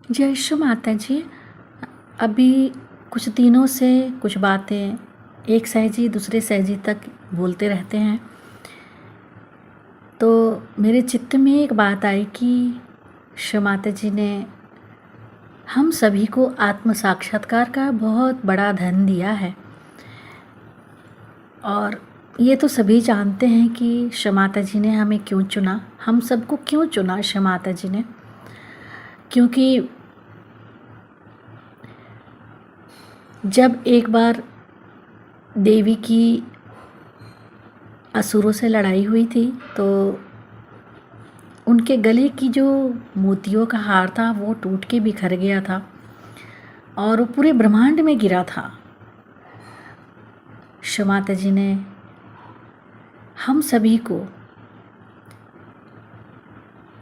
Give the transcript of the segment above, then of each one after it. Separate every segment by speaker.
Speaker 1: जय श्री माता जी। अभी कुछ दिनों से कुछ बातें एक सहजी दूसरे सहजी तक बोलते रहते हैं, तो मेरे चित्त में एक बात आई कि श्री माता जी ने हम सभी को आत्म साक्षात्कार का बहुत बड़ा धन दिया है। और ये तो सभी जानते हैं कि श्री माता जी ने हमें क्यों चुना, हम सबको क्यों चुना श्री माता जी ने। क्योंकि जब एक बार देवी की असुरों से लड़ाई हुई थी, तो उनके गले की जो मोतियों का हार था वो टूट के बिखर गया था और वो पूरे ब्रह्मांड में गिरा था। श्री माता जी ने हम सभी को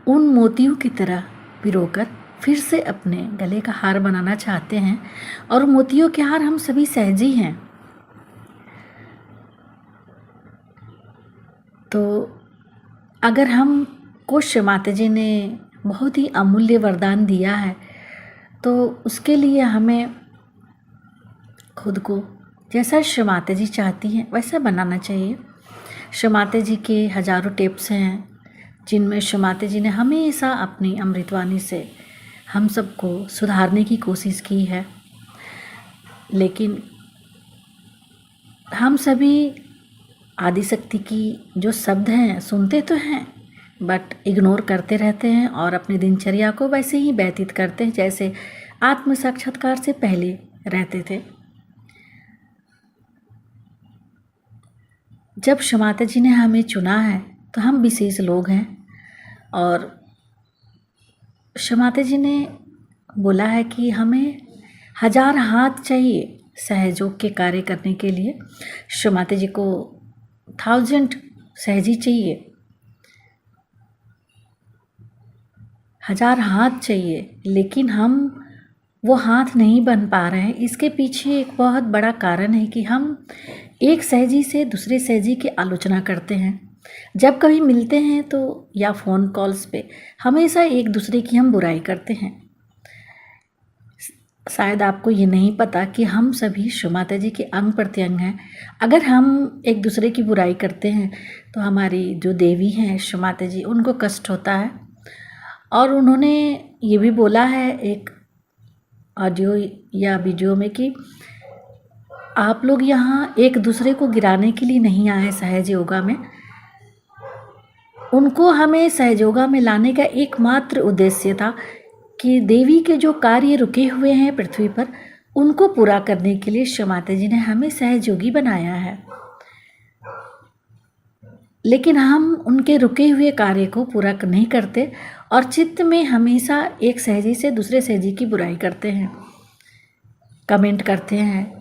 Speaker 1: उन मोतियों की तरह पिरोकर फिर से अपने गले का हार बनाना चाहते हैं, और मोतियों के हार हम सभी सहजी हैं। तो अगर हम को श्री माता जी ने बहुत ही अमूल्य वरदान दिया है, तो उसके लिए हमें खुद को जैसा श्री माता जी चाहती हैं वैसा बनाना चाहिए। श्री माता जी के हजारों टिप्स हैं जिनमें श्री माता जी ने हमेशा अपनी अमृतवाणी से हम सबको सुधारने की कोशिश की है। लेकिन हम सभी आदिशक्ति की जो शब्द हैं सुनते तो हैं, बट इग्नोर करते रहते हैं और अपनी दिनचर्या को वैसे ही व्यतीत करते हैं जैसे आत्म साक्षात्कार से पहले रहते थे। जब श्री माता जी ने हमें चुना है तो हम विशेष लोग हैं, और श्री माता जी ने बोला है कि हमें 1000 हाथ चाहिए सहयोग के कार्य करने के लिए। श्री माता जी को 1000 सहजी चाहिए, 1000 हाथ चाहिए, लेकिन हम वो हाथ नहीं बन पा रहे हैं। इसके पीछे एक बहुत बड़ा कारण है कि हम एक सहजी से दूसरे सहजी की आलोचना करते हैं। जब कभी मिलते हैं तो या फ़ोन कॉल्स पे हमेशा एक दूसरे की हम बुराई करते हैं। शायद आपको ये नहीं पता कि हम सभी श्री माता जी के अंग प्रत्यंग हैं। अगर हम एक दूसरे की बुराई करते हैं तो हमारी जो देवी हैं श्री माता जी, उनको कष्ट होता है। और उन्होंने ये भी बोला है एक ऑडियो या वीडियो में कि आप लोग यहाँ एक दूसरे को गिराने के लिए नहीं आए सहज योगा में, उनको हमें सहज योगा में लाने का एकमात्र उद्देश्य था कि देवी के जो कार्य रुके हुए हैं पृथ्वी पर उनको पूरा करने के लिए श्री माता जी ने हमें सहयोगी बनाया है। लेकिन हम उनके रुके हुए कार्य को पूरा नहीं करते और चित्त में हमेशा एक सहजी से दूसरे सहजी की बुराई करते हैं, कमेंट करते हैं।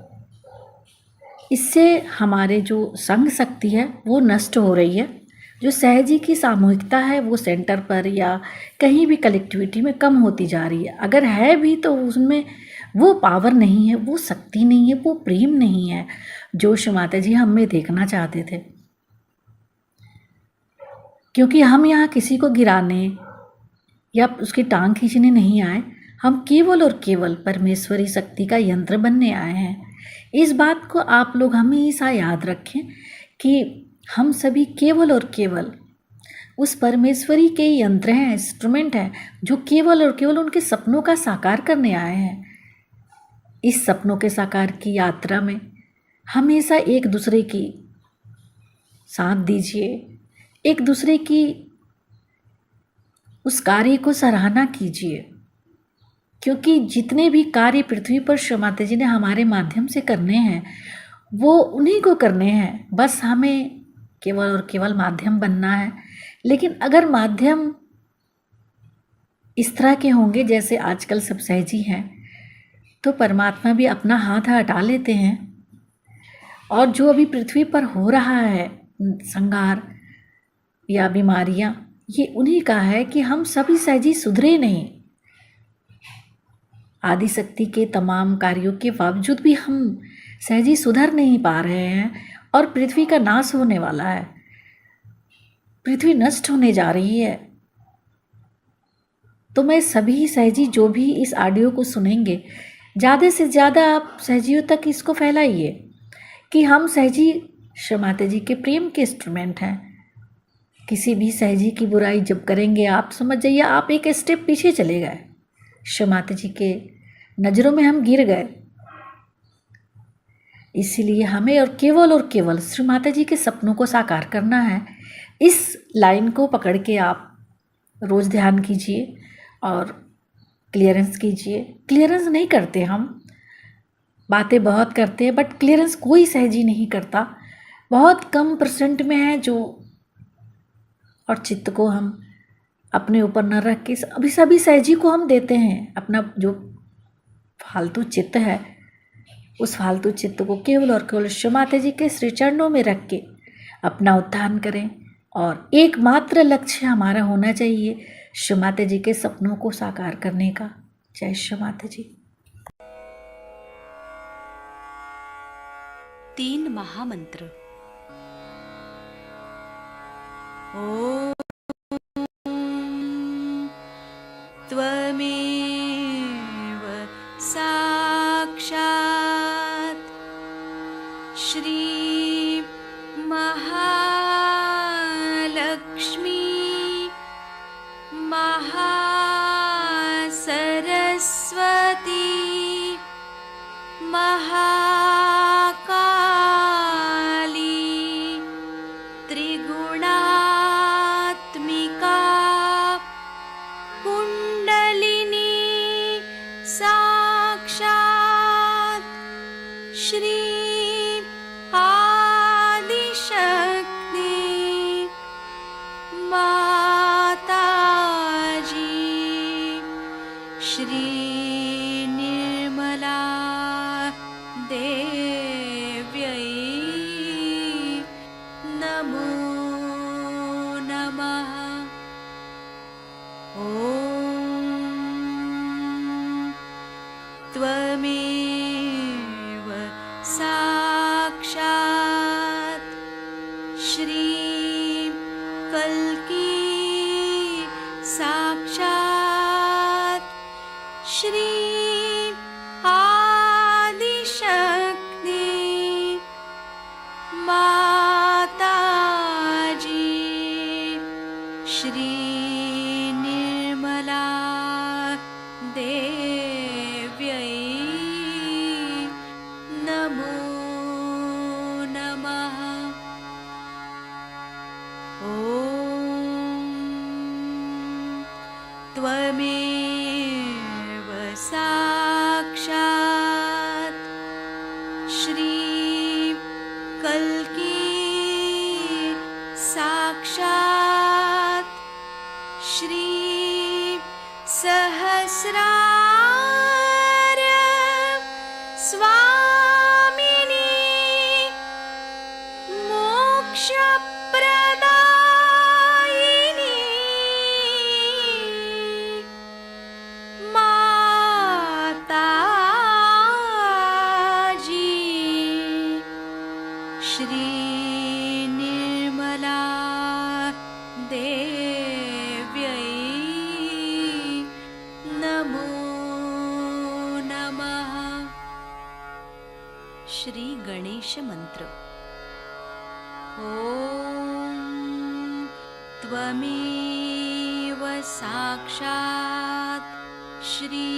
Speaker 1: इससे हमारे जो संग शक्ति है वो नष्ट हो रही है। जो सहजी की सामूहिकता है वो सेंटर पर या कहीं भी कलेक्टिविटी में कम होती जा रही है। अगर है भी तो उसमें वो पावर नहीं है, वो शक्ति नहीं है, वो प्रेम नहीं है जो श्री माता जी हम में देखना चाहते थे। क्योंकि हम यहाँ किसी को गिराने या उसकी टांग खींचने नहीं आए, हम केवल और केवल परमेश्वरी शक्ति का यंत्र बनने आए हैं। इस बात को आप लोग हमेशा याद रखें कि हम सभी केवल और केवल उस परमेश्वरी के यंत्र हैं, इंस्ट्रूमेंट हैं, जो केवल और केवल उनके सपनों का साकार करने आए हैं। इस सपनों के साकार की यात्रा में हमेशा एक दूसरे की साथ दीजिए, एक दूसरे की उस कार्य को सराहना कीजिए। क्योंकि जितने भी कार्य पृथ्वी पर श्री माता जी ने हमारे माध्यम से करने हैं वो उन्हीं को करने हैं, बस हमें केवल और केवल माध्यम बनना है। लेकिन अगर माध्यम इस तरह के होंगे जैसे आजकल सब सहजी हैं, तो परमात्मा भी अपना हाथ हटा लेते हैं। और जो अभी पृथ्वी पर हो रहा है संहार या बीमारियां, ये उन्हीं का है कि हम सभी सहजी सुधरे नहीं। आदिशक्ति के तमाम कार्यों के बावजूद भी हम सहजी सुधर नहीं पा रहे हैं और पृथ्वी का नाश होने वाला है, पृथ्वी नष्ट होने जा रही है। तो मैं सभी सहजी जो भी इस ऑडियो को सुनेंगे, ज़्यादा से ज़्यादा आप सहजियों तक इसको फैलाइए कि हम सहजी श्री माता जी के प्रेम के इंस्ट्रूमेंट हैं। किसी भी सहजी की बुराई जब करेंगे, आप समझ जाइए आप एक स्टेप पीछे चले गए, श्री माता जी के नज़रों में हम गिर गए। इसीलिए हमें और केवल श्री माता जी के सपनों को साकार करना है। इस लाइन को पकड़ के आप रोज़ ध्यान कीजिए और क्लियरेंस कीजिए। क्लियरेंस नहीं करते हम, बातें बहुत करते हैं, बट क्लियरेंस कोई सहजी नहीं करता। बहुत कम परसेंट में है जो, और चित्त को हम अपने ऊपर न रख के अभी सभी सहजी को हम देते हैं अपना जो फालतू चित्त है, उस फालतू चित्त को केवल और केवल श्री माता जी के श्री चरणों में रख के अपना उत्थान करें। और एकमात्र लक्ष्य हमारा होना चाहिए श्री माता जी के सपनों को साकार करने का। जय श्री माता जी।
Speaker 2: 3 महामंत्र। ओम त्वमेव साक्षात् श्री महालक्ष्मी महासरस्वती महाकाली त्रिगुणात्मिका कुंडलिनी साक्षात् श्री आदिशक्ति माताजी श्री निर्मला देव्यै नमो नमः। ॐ त्वमेव साक्षात् श्री कल्की साक्षात् श्री आदिशक्ति माताजी श्री निर्मला देव्यै नमो नमः। ॐ त्वमेव साक्षात् श्री कल्की साक्षात् श्री सहस्रार स्वामिनी मोक्षप्रदायिनी माताजी श्री निर्मला देव्यै नमो नमः। श्री गणेश मंत्र। ओम त्वमेव साक्षात् श्री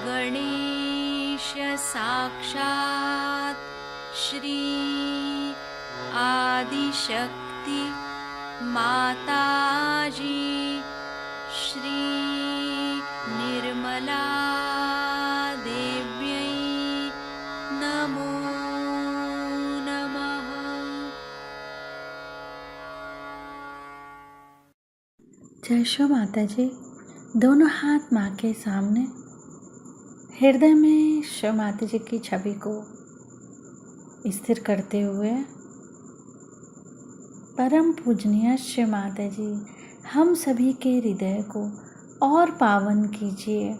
Speaker 2: गणेश साक्षात् श्री आदिशक्ति माताजी श्री निर्मला देव्यै नमो नमः।
Speaker 1: जय श्री माता जी। दोनों हाथ माँ के सामने, हृदय में श्री माता जी की छवि को स्थिर करते हुए, परम पूजनीय श्री माता जी हम सभी के हृदय को और पावन कीजिए।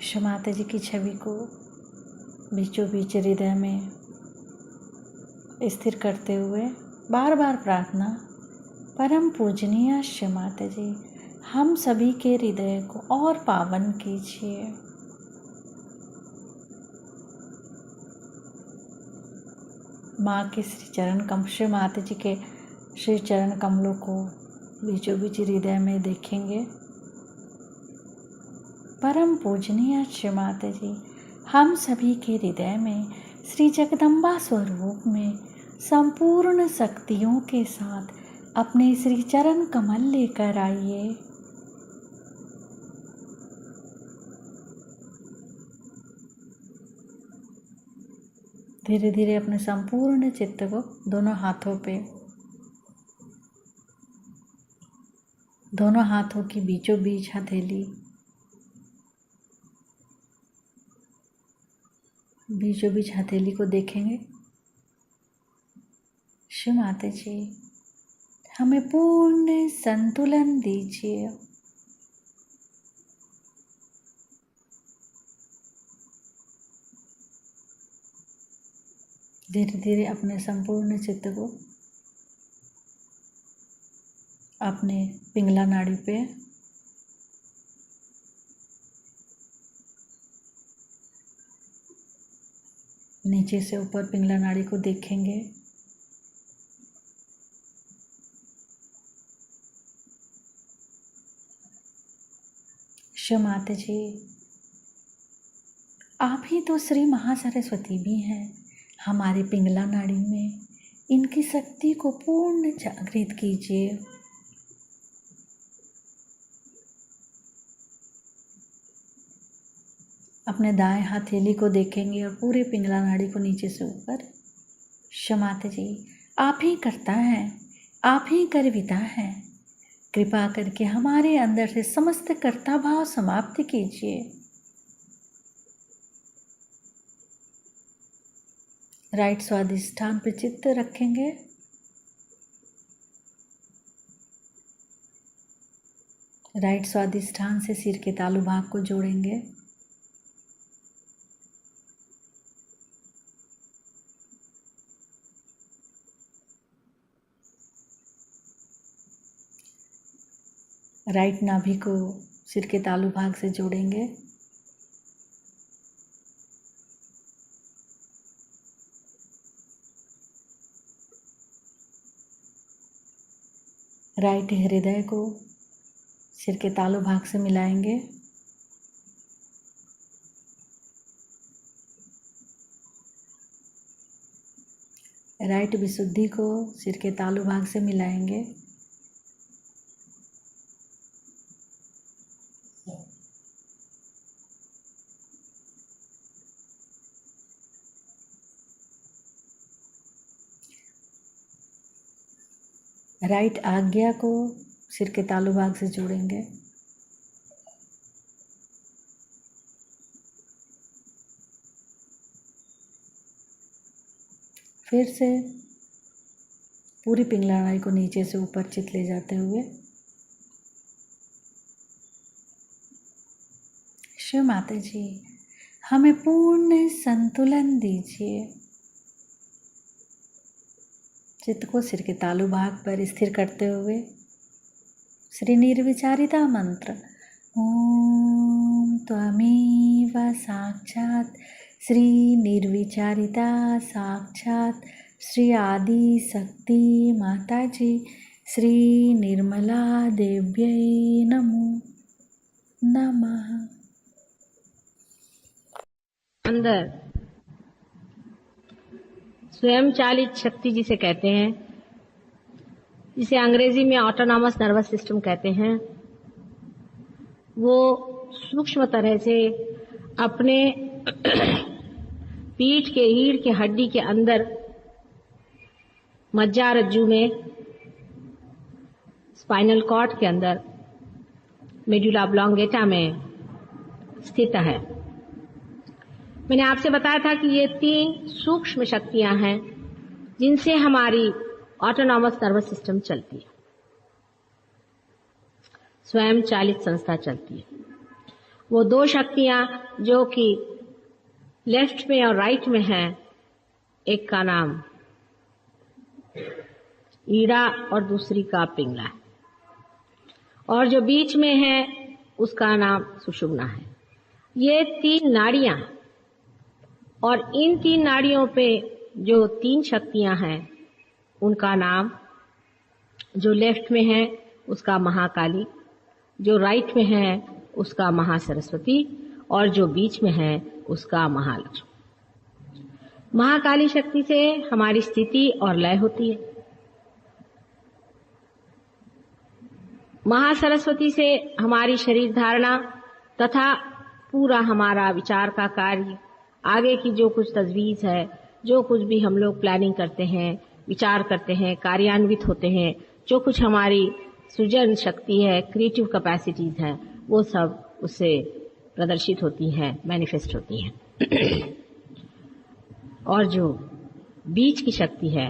Speaker 1: श्री माता जी की छवि को बीचों बीच हृदय में स्थिर करते हुए बार बार प्रार्थना, परम पूजनीय श्री माता जी हम सभी के हृदय को और पावन कीजिए। माँ के श्री चरण कमल, श्री माता जी के श्री चरण कमलों को बीचों बीच हृदय में देखेंगे। परम पूजनीय श्री माता जी, हम सभी के हृदय में श्री जगदम्बा स्वरूप में संपूर्ण शक्तियों के साथ अपने श्री चरण कमल लेकर आइए। धीरे धीरे अपने संपूर्ण चित्त को दोनों हाथों की बीचों बीच हथेली, बीचों बीच हथेली को देखेंगे। श्री माता जी, हमें पूर्ण संतुलन दीजिए। धीरे धीरे अपने संपूर्ण चित्त को अपने पिंगला नाड़ी पे नीचे से ऊपर पिंगला नाड़ी को देखेंगे। श्री माता जी, आप ही तो श्री महासरस्वती भी हैं। हमारे पिंगला नाड़ी में इनकी शक्ति को पूर्ण जागृत कीजिए। अपने दाएं हथेली को देखेंगे और पूरे पिंगला नाड़ी को नीचे से ऊपर। श्री माता जी, आप ही करता है, आप ही करविता है। कृपा करके हमारे अंदर से समस्त कर्ता भाव समाप्त कीजिए। राइट स्वादिष्ठान पर चित्त रखेंगे। राइट स्वादिष्ठान से सिर के तालु भाग को जोड़ेंगे। राइट नाभि को सिर के तालु भाग से जोड़ेंगे। राइट हृदय को सिर के तालु भाग से मिलाएंगे। राइट विशुद्धि को सिर के तालु भाग से मिलाएंगे। राइट आज्ञा को सिर के तालु भाग से जोड़ेंगे। फिर से पूरी पिंगला नाड़ी को नीचे से ऊपर चित ले जाते हुए शिव माता जी, हमें पूर्ण संतुलन दीजिए। चित्त को सिर के तालु भाग पर स्थिर करते हुए श्री निर्विचारिता मंत्र ओम त्वमेव साक्षात् श्री निर्विचारिता साक्षात् श्री आदि शक्ति माता जी श्री निर्मला देव्यै नमो नमः।
Speaker 3: अंदर स्वयं चालित शक्ति जिसे कहते हैं, जिसे अंग्रेजी में ऑटोनॉमस नर्वस सिस्टम कहते हैं, वो सूक्ष्म तरह से अपने पीठ के रीढ़ के हड्डी के अंदर मज्जारज्जु में, स्पाइनल कॉर्ड के अंदर, मेडुला ऑब्लोंगेटा में स्थित है। मैंने आपसे बताया था कि ये 3 सूक्ष्म शक्तियां हैं जिनसे हमारी ऑटोनॉमस नर्वस सिस्टम चलती है, स्वयं चालित संस्था चलती है। वो 2 शक्तियां जो कि लेफ्ट में और राइट में हैं, एक का नाम ईड़ा और दूसरी का पिंगला है। और जो बीच में है उसका नाम सुषुम्ना है। ये 3 नाड़ियां, और इन 3 नाड़ियों पे जो 3 शक्तियां हैं उनका नाम, जो लेफ्ट में है उसका महाकाली, जो राइट में है उसका महासरस्वती, और जो बीच में है उसका महालक्ष्मी। महाकाली शक्ति से हमारी स्थिति और लय होती है। महासरस्वती से हमारी शरीर धारणा तथा पूरा हमारा विचार का कार्य, आगे की जो कुछ तजवीज है, जो कुछ भी हम लोग प्लानिंग करते हैं, विचार करते हैं, कार्यान्वित होते हैं, जो कुछ हमारी सृजन शक्ति है, क्रिएटिव कैपेसिटीज हैं, वो सब उससे प्रदर्शित होती हैं, मैनिफेस्ट होती हैं। और जो बीच की शक्ति है,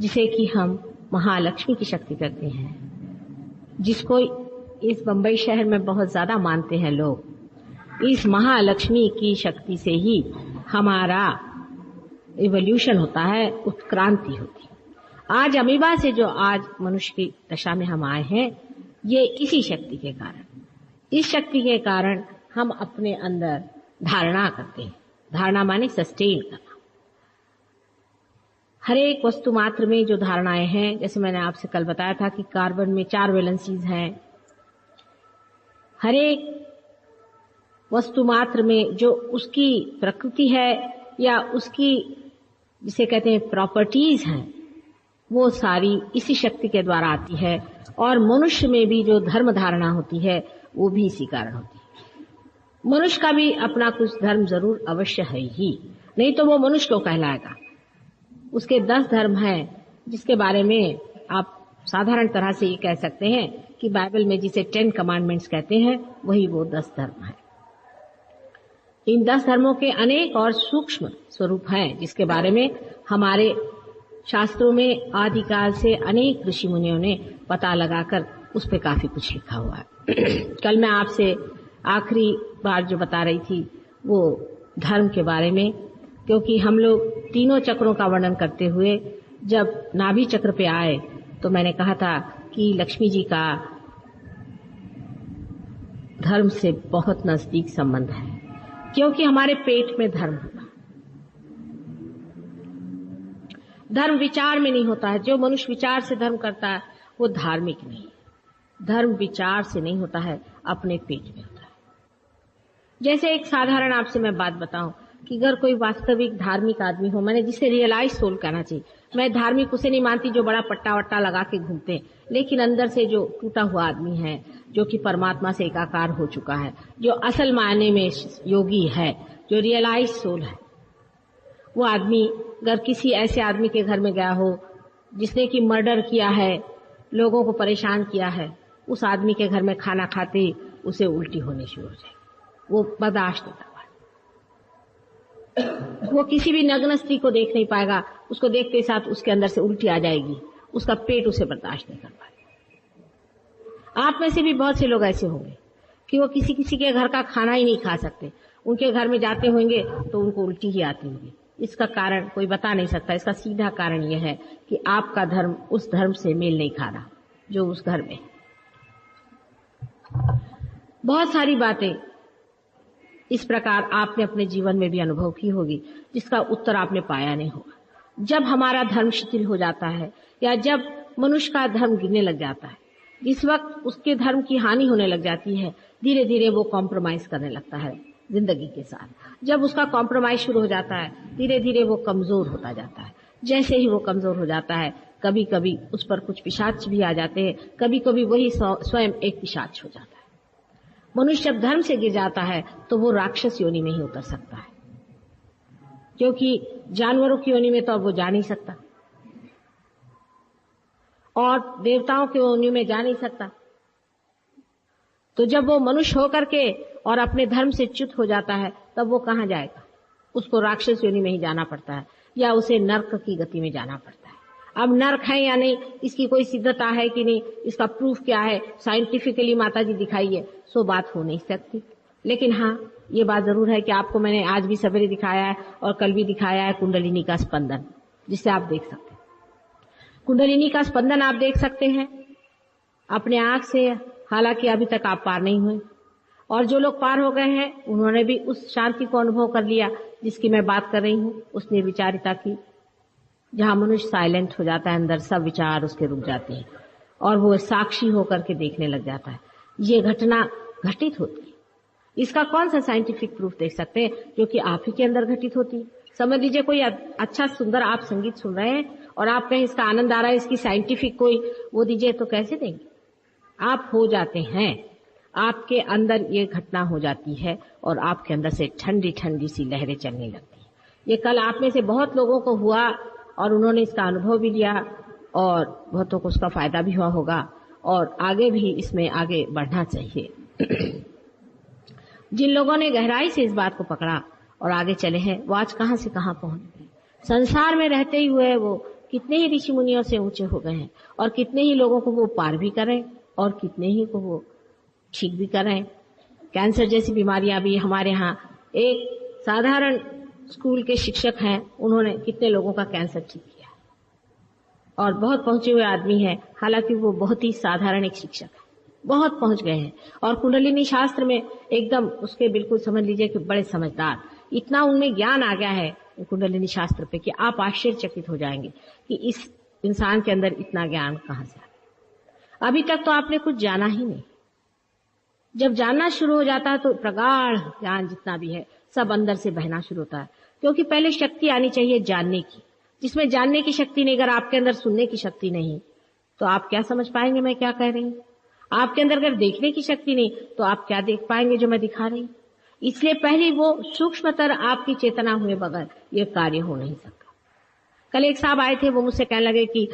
Speaker 3: जिसे कि हम महालक्ष्मी की शक्ति कहते हैं, जिसको इस बंबई शहर में बहुत ज्यादा मानते हैं लोग, इस महालक्ष्मी की शक्ति से ही हमारा इवोल्यूशन होता है, उत्क्रांति होती है। आज अमीबा से जो आज मनुष्य की दशा में हम आए हैं, ये इसी शक्ति के कारण, इस शक्ति के कारण हम अपने अंदर धारणा करते हैं। धारणा माने सस्टेन करना। हर एक वस्तु मात्र में जो धारणाएं हैं, जैसे मैंने आपसे कल बताया था कि कार्बन में 4 वैलेंसीज हैं। हर एक वस्तु मात्र में जो उसकी प्रकृति है या उसकी जिसे कहते हैं प्रॉपर्टीज हैं, वो सारी इसी शक्ति के द्वारा आती है। और मनुष्य में भी जो धर्म धारणा होती है वो भी इसी कारण होती है। मनुष्य का भी अपना कुछ धर्म जरूर अवश्य है ही, नहीं तो वो मनुष्य क्यों कहलाएगा। उसके 10 धर्म हैं, जिसके बारे में आप साधारण तरह से ये कह सकते हैं कि बाइबल में जिसे 10 कमांडमेंट्स कहते हैं, वही वो 10 धर्म हैं। इन 10 धर्मों के अनेक और सूक्ष्म स्वरूप हैं, जिसके बारे में हमारे शास्त्रों में आदिकाल से अनेक ऋषि मुनियों ने पता लगाकर उस पर काफी कुछ लिखा हुआ है। कल मैं आपसे आखिरी बार जो बता रही थी वो धर्म के बारे में, क्योंकि हम लोग तीनों चक्रों का वर्णन करते हुए जब नाभि चक्र पे आए तो मैंने कहा था कि लक्ष्मी जी का धर्म से बहुत नजदीक संबंध है, क्योंकि हमारे पेट में धर्म होता है। धर्म विचार में नहीं होता है। जो मनुष्य विचार से धर्म करता है वो धार्मिक नहीं है। धर्म विचार से नहीं होता है, अपने पेट में होता है। जैसे एक साधारण आपसे मैं बात बताऊं कि अगर कोई वास्तविक धार्मिक आदमी हो, मैंने जिसे रियलाइज सोल कहना चाहिए, मैं धार्मिक उसे नहीं मानती जो बड़ा पट्टा वट्टा लगा के घूमते हैं, लेकिन अंदर से जो टूटा हुआ आदमी है, जो कि परमात्मा से एकाकार हो चुका है, जो असल मायने में योगी है, जो रियलाइज सोल है, वो आदमी अगर किसी ऐसे आदमी के घर में गया हो जिसने कि मर्डर किया है, लोगों को परेशान किया है, उस आदमी के घर में खाना खाते उसे उल्टी होने शुरू हो जाए, वो बर्दाश्त नहीं कर पाएगा। वो किसी भी नग्न स्त्री को देख नहीं पाएगा, उसको देखते साथ उसके अंदर से उल्टी आ जाएगी, उसका पेट उसे बर्दाश्त नहीं कर पाएगा। आप में से भी बहुत से लोग ऐसे होंगे कि वो किसी किसी के घर का खाना ही नहीं खा सकते, उनके घर में जाते होंगे तो उनको उल्टी ही आती होगी। इसका कारण कोई बता नहीं सकता। इसका सीधा कारण यह है कि आपका धर्म उस धर्म से मेल नहीं खा रहा जो उस घर में। बहुत सारी बातें इस प्रकार आपने अपने जीवन में भी अनुभव की होगी, जिसका उत्तर आपने पाया नहीं होगा। जब हमारा धर्म शिथिल हो जाता है या जब मनुष्य का धर्म गिरने लग जाता है, जिस वक्त उसके धर्म की हानि होने लग जाती है, धीरे धीरे वो कॉम्प्रोमाइज करने लगता है जिंदगी के साथ। जब उसका कॉम्प्रोमाइज शुरू हो जाता है, धीरे धीरे वो कमजोर होता जाता है। जैसे ही वो कमजोर हो जाता है, कभी कभी उस पर कुछ पिशाच भी आ जाते हैं, कभी कभी वही स्वयं एक पिशाच हो जाता है। मनुष्य जब धर्म से गिर जाता है तो वो राक्षस योनि में ही उतर सकता है, क्योंकि जानवरों की योनि में तो अब वो जा नहीं सकता और देवताओं की योनि में जा नहीं सकता। तो जब वो मनुष्य होकर के और अपने धर्म से च्युत हो जाता है, तब वो कहाँ जाएगा? उसको राक्षस योनि में ही जाना पड़ता है या उसे नर्क की गति में जाना पड़ता है। अब नर्क है या नहीं, इसकी कोई सिद्धता है कि नहीं, इसका प्रूफ क्या है, साइंटिफिकली माता जी दिखाइए, सो बात हो नहीं सकती। लेकिन हाँ, ये बात जरूर है कि आपको मैंने आज भी सवेरे दिखाया है और कल भी दिखाया है कुंडलिनी का स्पंदन, जिससे आप देख सकते हैं। कुंडलिनी का स्पंदन आप देख सकते हैं अपने आंख से, हालांकि अभी तक आप पार नहीं हुए, और जो लोग पार हो गए हैं उन्होंने भी उस शांति को अनुभव कर लिया जिसकी मैं बात कर रही हूँ, उस निर्विचारिता की, जहां मनुष्य साइलेंट हो जाता है, अंदर सब विचार उसके रुक जाते हैं और वो साक्षी होकर के देखने लग जाता है। ये घटना घटित होती है। इसका कौन सा साइंटिफिक प्रूफ देख सकते हैं जो कि आप ही के अंदर घटित होती है? समझ लीजिए कोई अच्छा सुंदर आप संगीत सुन रहे हैं और आप कहें इसका आनंद आ रहा है, इसकी साइंटिफिक कोई वो दीजिए, तो कैसे देंगे? आप हो जाते हैं, आपके अंदर ये घटना हो जाती है और आपके अंदर से ठंडी ठंडी सी लहरें चलने लगती है। ये कल आप में से बहुत लोगों को हुआ और उन्होंने इसका अनुभव भी लिया और बहुतों को उसका फायदा भी हुआ होगा और आगे भी इसमें आगे बढ़ना चाहिए। जिन लोगों ने गहराई से इस बात को पकड़ा और आगे चले हैं, वो आज कहां से कहां पहुंच गए। संसार में रहते ही हुए वो कितने ही ऋषि मुनियों से ऊंचे हो गए हैं और कितने ही लोगों को वो पार भी करें और कितने ही को वो ठीक भी करें। कैंसर जैसी बीमारियां भी हमारे यहाँ, एक साधारण स्कूल के शिक्षक हैं, उन्होंने कितने लोगों का कैंसर ठीक किया और बहुत पहुंचे हुए आदमी है, हालांकि वो बहुत ही साधारण एक शिक्षक है, बहुत पहुंच गए हैं और कुंडलिनी शास्त्र में एकदम उसके बिल्कुल समझ लीजिए कि बड़े समझदार, इतना उनमें ज्ञान आ गया है कुंडलिनी शास्त्र पे कि आप आश्चर्यचकित हो जाएंगे कि इस इंसान के अंदर इतना ज्ञान कहां से आया। अभी तक तो आपने कुछ जाना ही नहीं। जब जानना शुरू हो जाता है तो प्रगाढ़ ज्ञान जितना भी है सब अंदर से बहना शुरू होता है, क्योंकि पहले शक्ति आनी चाहिए जानने की, जिसमें जानने की शक्ति नहीं, अगर आपके अंदर सुनने की शक्ति नहीं तो आप क्या समझ पाएंगे मैं क्या कह रही हूँ। आपके अंदर अगर देखने की शक्ति नहीं तो आप क्या देख पाएंगे जो मैं दिखा रही हूँ। इसलिए पहले वो सूक्ष्मतर आपकी चेतना हुए बगैर ये कार्य हो नहीं सकता। कल एक साहब आए थे, वो मुझसे कहने लगे कि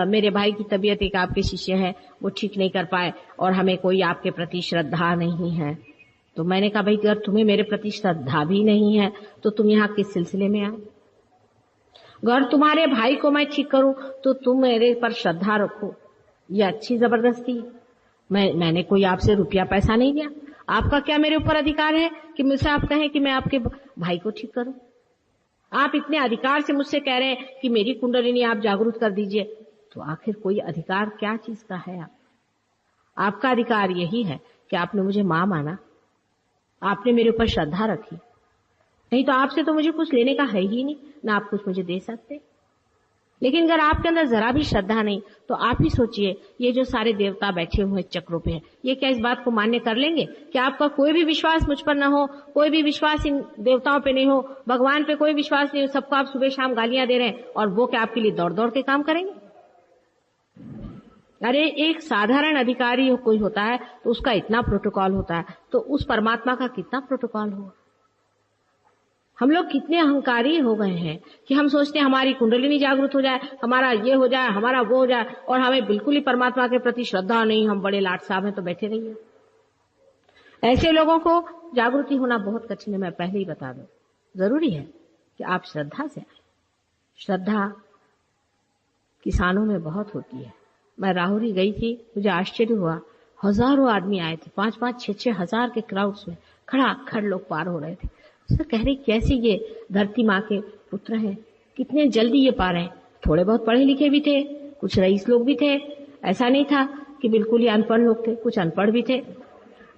Speaker 3: मेरे भाई की तबीयत, एक आपके शिष्य है, वो ठीक नहीं कर पाए और हमें कोई आपके प्रति श्रद्धा नहीं है। तो मैंने कहा, भाई अगर तुम्हें मेरे प्रति श्रद्धा भी नहीं है तो तुम यहाँ किस सिलसिले में आए? अगर तुम्हारे भाई को मैं ठीक करूं तो तुम मेरे पर श्रद्धा रखो, ये अच्छी जबरदस्ती है। मैंने कोई आपसे रुपया पैसा नहीं लिया, आपका क्या मेरे ऊपर अधिकार है कि मुझसे आप कहें कि मैं आपके भाई को ठीक करूं? आप इतने अधिकार से मुझसे कह रहे हैं कि मेरी कुंडलिनी आप जागरूक कर दीजिए, तो आखिर कोई अधिकार क्या चीज का है? आपका अधिकार यही है कि आपने मुझे मां माना, आपने मेरे ऊपर श्रद्धा रखी, नहीं तो आपसे तो मुझे कुछ लेने का है ही नहीं, ना आप कुछ मुझे दे सकते। लेकिन अगर आपके अंदर जरा भी श्रद्धा नहीं तो आप ही सोचिए, ये जो सारे देवता बैठे हुए चक्रों पे हैं, ये क्या इस बात को मान्य कर लेंगे कि आपका कोई भी विश्वास मुझ पर न हो, कोई भी विश्वास इन देवताओं पे नहीं हो, भगवान पे कोई विश्वास नहीं हो, सबको आप सुबह शाम गालियां दे रहे हैं और वो क्या आपके लिए दौड़ दौड़ के काम करेंगे? अरे एक साधारण अधिकारी कोई होता है तो उसका इतना प्रोटोकॉल होता है, तो उस परमात्मा का कितना प्रोटोकॉल होगा। हम लोग कितने अहंकारी हो गए हैं कि हम सोचते हैं हमारी कुंडलिनी जागृत हो जाए, हमारा ये हो जाए, हमारा वो हो जाए, और हमें बिल्कुल ही परमात्मा के प्रति श्रद्धा नहीं, हम बड़े लाट साहब हैं तो बैठे रहिए। ऐसे लोगों को जागृति होना बहुत कठिन है, मैं पहले ही बता दूं। जरूरी है कि आप श्रद्धा से आए। श्रद्धा किसानों में बहुत होती है। मैं राहुरी गई थी, मुझे आश्चर्य हुआ, हजारों आदमी आए थे, 5-5, 6-6 हजार के क्राउड्स में खड़ा अखड़ लोग पार हो रहे थे। तो कह रहे कैसे ये धरती माँ के पुत्र हैं, कितने जल्दी ये पार हैं। थोड़े बहुत पढ़े लिखे भी थे, कुछ रईस लोग भी थे, ऐसा नहीं था कि बिल्कुल ही अनपढ़ लोग थे, कुछ अनपढ़ भी थे,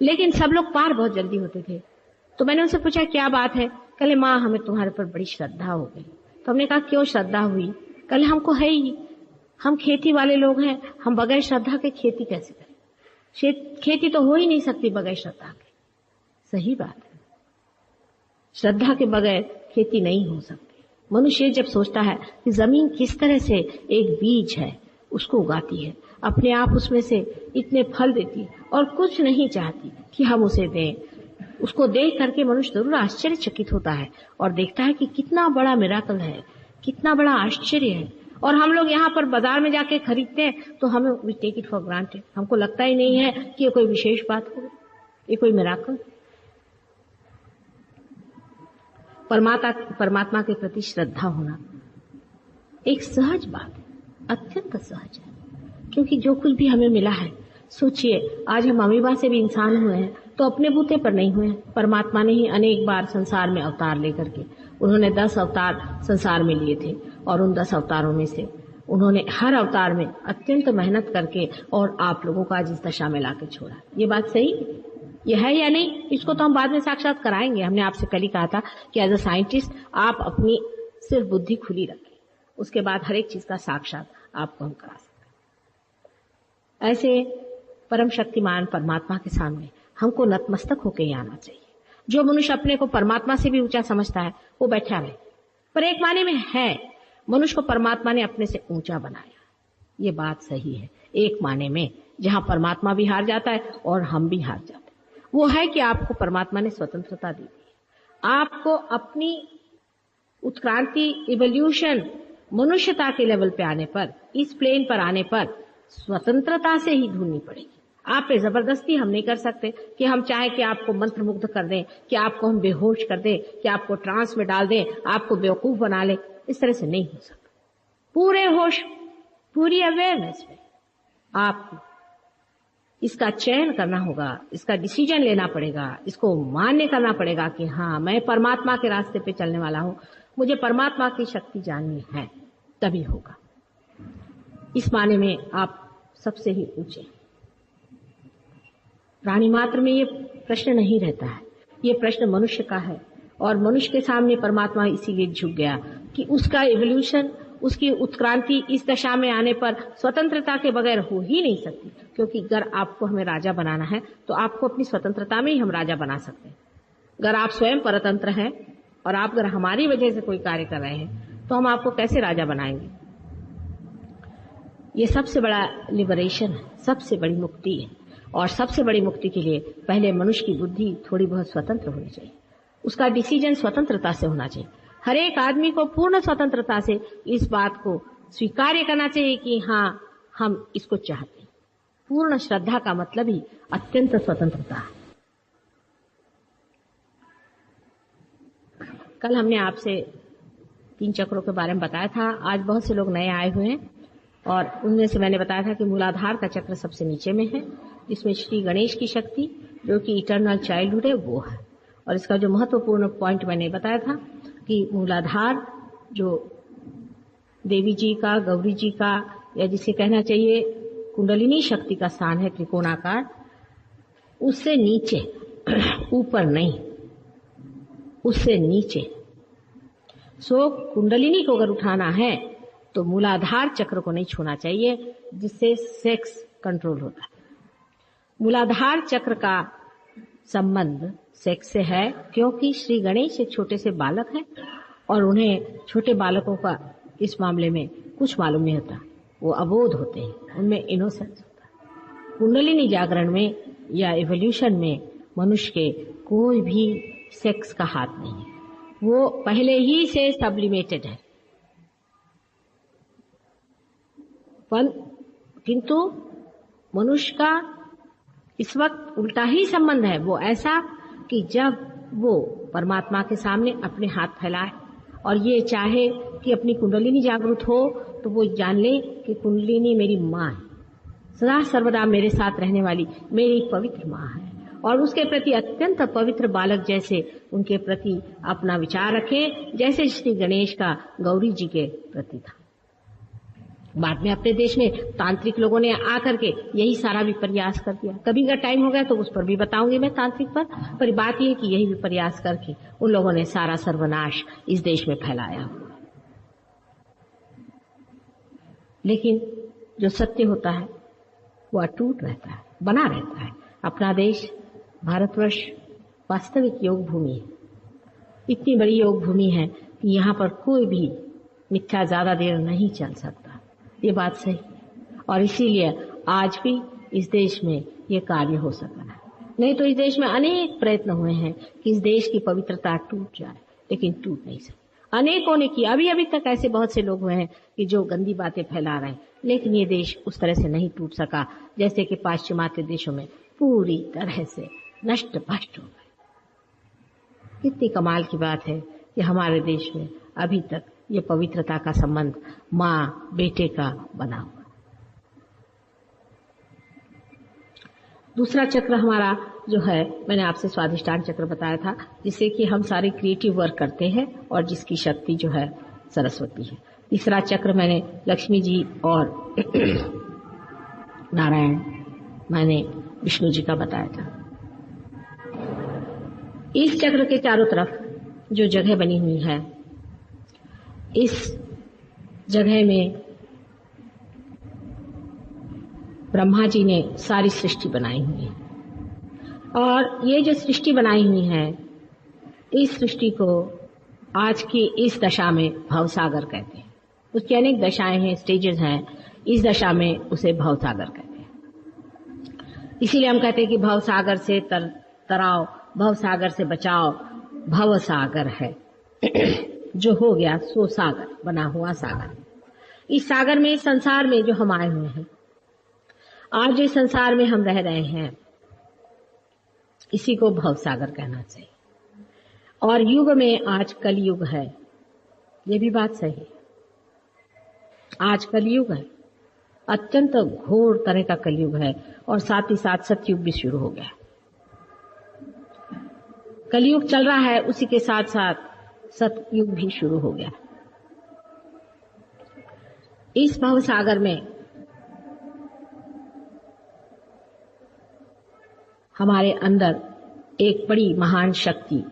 Speaker 3: लेकिन सब लोग पार बहुत जल्दी होते थे। तो मैंने उनसे पूछा क्या बात है? कहले माँ हमें तुम्हारे पर बड़ी श्रद्धा हो गई। तो हमने कहा क्यों श्रद्धा हुई? कहले हमको है ही, हम खेती वाले लोग हैं, हम बगैर श्रद्धा के खेती कैसे करें? खेती तो हो ही नहीं सकती बगैर श्रद्धा के। सही बात है, श्रद्धा के बगैर खेती नहीं हो सकती। मनुष्य जब सोचता है कि जमीन किस तरह से एक बीज है, उसको उगाती है, अपने आप उसमें से इतने फल देती है और कुछ नहीं चाहती कि हम उसे दें, उसको देख करके मनुष्य जरूर आश्चर्यचकित होता है और देखता है कि कितना बड़ा मिराकल है, कितना बड़ा आश्चर्य है। और हम लोग यहाँ पर बाजार में जाके खरीदते हैं तो हमें we take it for granted, हमको लगता ही नहीं है कि ये कोई विशेष बात हो, ये कोई मिराकल। परमात्मा के प्रति श्रद्धा होना एक सहज बात है, अत्यंत सहज है, क्योंकि जो कुछ भी हमें मिला है, सोचिए आज हम अमीबा से भी इंसान हुए हैं तो अपने बूते पर नहीं हुए हैं। परमात्मा ने ही अनेक बार संसार में अवतार लेकर के, उन्होंने 10 अवतार संसार में लिए थे और उन 10 अवतारों में से उन्होंने हर अवतार में अत्यंत मेहनत करके और आप लोगों को आज इस दशा में लाके छोड़ा। ये बात सही ये है या नहीं, इसको तो हम बाद में साक्षात कराएंगे। हमने आपसे कल ही कहा था कि एज अ साइंटिस्ट आप अपनी सिर्फ बुद्धि खुली रखें, उसके बाद हर एक चीज का साक्षात आपको हम करा सकते हैं। ऐसे परम शक्तिमान परमात्मा के सामने हमको नतमस्तक होकर ही आना चाहिए। जो मनुष्य अपने को परमात्मा से भी ऊंचा समझता है वो बैठा रहे, पर एक माने में है मनुष्य को परमात्मा ने अपने से ऊंचा बनाया, ये बात सही है। एक माने में जहां परमात्मा भी हार जाता है और हम भी हार जाते हैं, वो है कि आपको परमात्मा ने स्वतंत्रता दी है। आपको अपनी उत्क्रांति इवोल्यूशन मनुष्यता के लेवल पे आने पर, इस प्लेन पर आने पर स्वतंत्रता से ही ढूंढनी पड़ेगी। आप पे जबरदस्ती हम नहीं कर सकते कि हम चाहे कि आपको मंत्र मुग्ध कर दें, कि आपको हम बेहोश कर दें, कि आपको ट्रांस में डाल दें, आपको बेवकूफ बना लें। इस तरह से नहीं हो सकता। पूरे होश, पूरी अवेयरनेस में आपको इसका चयन करना होगा, इसका डिसीजन लेना पड़ेगा, इसको मान्य करना पड़ेगा कि हाँ मैं परमात्मा के रास्ते पे चलने वाला हूं, मुझे परमात्मा की शक्ति जाननी है, तभी होगा। इस माने में आप सबसे ही ऊंचे। प्राणी मात्र में ये प्रश्न नहीं रहता है, ये प्रश्न मनुष्य का है और मनुष्य के सामने परमात्मा इसीलिए झुक गया कि उसका इवोल्यूशन, उसकी उत्क्रांति इस दशा में आने पर स्वतंत्रता के बगैर हो ही नहीं सकती। क्योंकि अगर आपको हमें राजा बनाना है तो आपको अपनी स्वतंत्रता में ही हम राजा बना सकते हैं। अगर आप स्वयं परतंत्र हैं और आप अगर हमारी वजह से कोई कार्य कर रहे हैं तो हम आपको कैसे राजा बनाएंगे। ये सबसे बड़ा लिबरेशन है, सबसे बड़ी मुक्ति है। और सबसे बड़ी मुक्ति के लिए पहले मनुष्य की बुद्धि थोड़ी बहुत स्वतंत्र होनी चाहिए, उसका डिसीजन स्वतंत्रता से होना चाहिए। हर एक आदमी को पूर्ण स्वतंत्रता से इस बात को स्वीकार करना चाहिए कि हाँ हम इसको चाहते हैं। पूर्ण श्रद्धा का मतलब ही अत्यंत स्वतंत्रता है। कल हमने आपसे 3 चक्रों के बारे में बताया था। आज बहुत से लोग नए आए हुए हैं और उनमें से मैंने बताया था कि मूलाधार का चक्र सबसे नीचे में है, जिसमें श्री गणेश की शक्ति जो कि इटर्नल चाइल्डहुड है वो है। और इसका जो महत्वपूर्ण पॉइंट मैंने बताया था कि मूलाधार जो देवी जी का, गौरी जी का, या जिसे कहना चाहिए कुंडलिनी शक्ति का स्थान है त्रिकोणाकार, उससे नीचे, ऊपर नहीं, उससे नीचे। सो कुंडलिनी को अगर उठाना है तो मूलाधार चक्र को नहीं छूना चाहिए, जिससे सेक्स कंट्रोल होता है। मूलाधार चक्र का संबंध सेक्स से है, क्योंकि श्री गणेश एक छोटे से बालक हैं और उन्हें छोटे बालकों का इस मामले में कुछ मालूम नहीं होता, वो अबोध होते हैं, उनमें इनोसेंस होता है। कुंडलिनी जागरण में या इवोल्यूशन में मनुष्य के कोई भी सेक्स का हाथ नहीं है, वो पहले ही से सब्लिमेटेड है। किंतु मनुष्य का इस वक्त उल्टा ही संबंध है। वो ऐसा कि जब वो परमात्मा के सामने अपने हाथ फैलाए और ये चाहे कि अपनी कुंडलिनी जागृत हो, तो वो जान ले कि कुंडलिनी मेरी माँ है, सदा सर्वदा मेरे साथ रहने वाली मेरी पवित्र माँ है, और उसके प्रति अत्यंत पवित्र बालक जैसे उनके प्रति अपना विचार रखें, जैसे श्री गणेश का गौरी जी के प्रति था। बाद में अपने देश में तांत्रिक लोगों ने आकर के यही सारा भी प्रयास कर दिया। कभी अगर टाइम हो गया तो उस पर भी बताऊंगी मैं तांत्रिक पर बात यह कि यही भी प्रयास करके उन लोगों ने सारा सर्वनाश इस देश में फैलाया। लेकिन जो सत्य होता है वो अटूट रहता है, बना रहता है। अपना देश भारतवर्ष वास्तविक योग भूमि है, इतनी बड़ी योग भूमि है कि यहाँ पर कोई भी मिथ्या ज्यादा देर नहीं चल सकता, ये बात सही। और इसीलिए आज भी इस देश में ये कार्य हो सका है। नहीं तो इस देश में अनेक प्रयत्न हुए हैं कि इस देश की पवित्रता टूट जाए, लेकिन टूट नहीं सकी। अनेकों ने किया, अभी तक ऐसे बहुत से लोग हुए हैं कि जो गंदी बातें फैला रहे हैं, लेकिन ये देश उस तरह से नहीं टूट सका जैसे कि पाश्चिमात्य देशों में पूरी तरह से नष्ट भ्रष्ट हो गए। कितनी कमाल की बात है कि हमारे देश में अभी तक ये पवित्रता का संबंध माँ बेटे का बना हुआ। दूसरा चक्र हमारा जो है, मैंने आपसे स्वाधिष्ठान चक्र बताया था, जिससे कि हम सारे क्रिएटिव वर्क करते हैं और जिसकी शक्ति जो है सरस्वती है। तीसरा चक्र मैंने लक्ष्मी जी और नारायण मैंने विष्णु जी का बताया था। इस चक्र के चारों तरफ जो जगह बनी हुई है, इस जगह में ब्रह्मा जी ने सारी सृष्टि बनाई हुई है और ये जो सृष्टि बनाई हुई है, इस सृष्टि को आज की इस दशा में भवसागर कहते हैं। उसकी अनेक दशाएं हैं, स्टेजेस हैं। इस दशा में उसे भवसागर कहते हैं। इसीलिए हम कहते हैं कि भवसागर से तराओ, भवसागर से बचाओ, भवसागर है जो हो गया सो सागर, बना हुआ सागर। इस सागर में, इस संसार में जो हम आए हुए हैं, आज जो संसार में हम रह रहे हैं, इसी को भवसागर कहना चाहिए। और युग में आज कलयुग है, ये भी बात सही है। आज कलयुग है, अत्यंत घोर तरह का कलयुग है और साथ ही साथ सतयुग भी शुरू हो गया। कलयुग चल रहा है, उसी के साथ साथ सतयुग भी शुरू हो गया। इस भवसागर में हमारे अंदर एक बड़ी महान शक्ति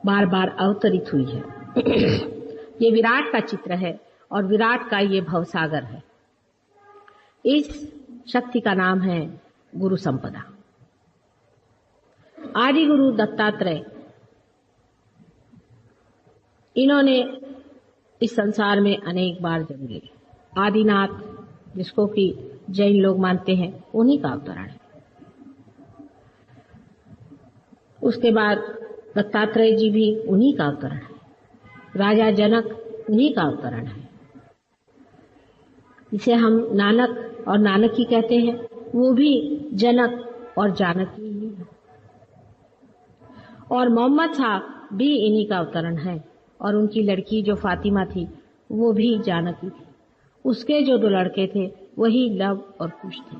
Speaker 3: बार बार अवतरित हुई है। ये विराट का चित्र है और विराट का ये भवसागर है। इस शक्ति का नाम है गुरु संपदा। आदि गुरु दत्तात्रेय, इन्होंने इस संसार में अनेक बार जन्म लिया। आदिनाथ, जिसको कि जैन लोग मानते हैं, उन्हीं का अवतरण है। उसके बाद दत्तात्रेय जी भी उन्हीं का अवतरण है। राजा जनक उन्हीं का अवतरण है। जिसे हम नानक और नानकी कहते हैं, वो भी जनक और जानकी ही है। और मोहम्मद साहब भी इन्हीं का अवतरण है और उनकी लड़की जो फातिमा थी, वो भी जानकी थी। उसके जो दो लड़के थे, वही लव और कुश थे।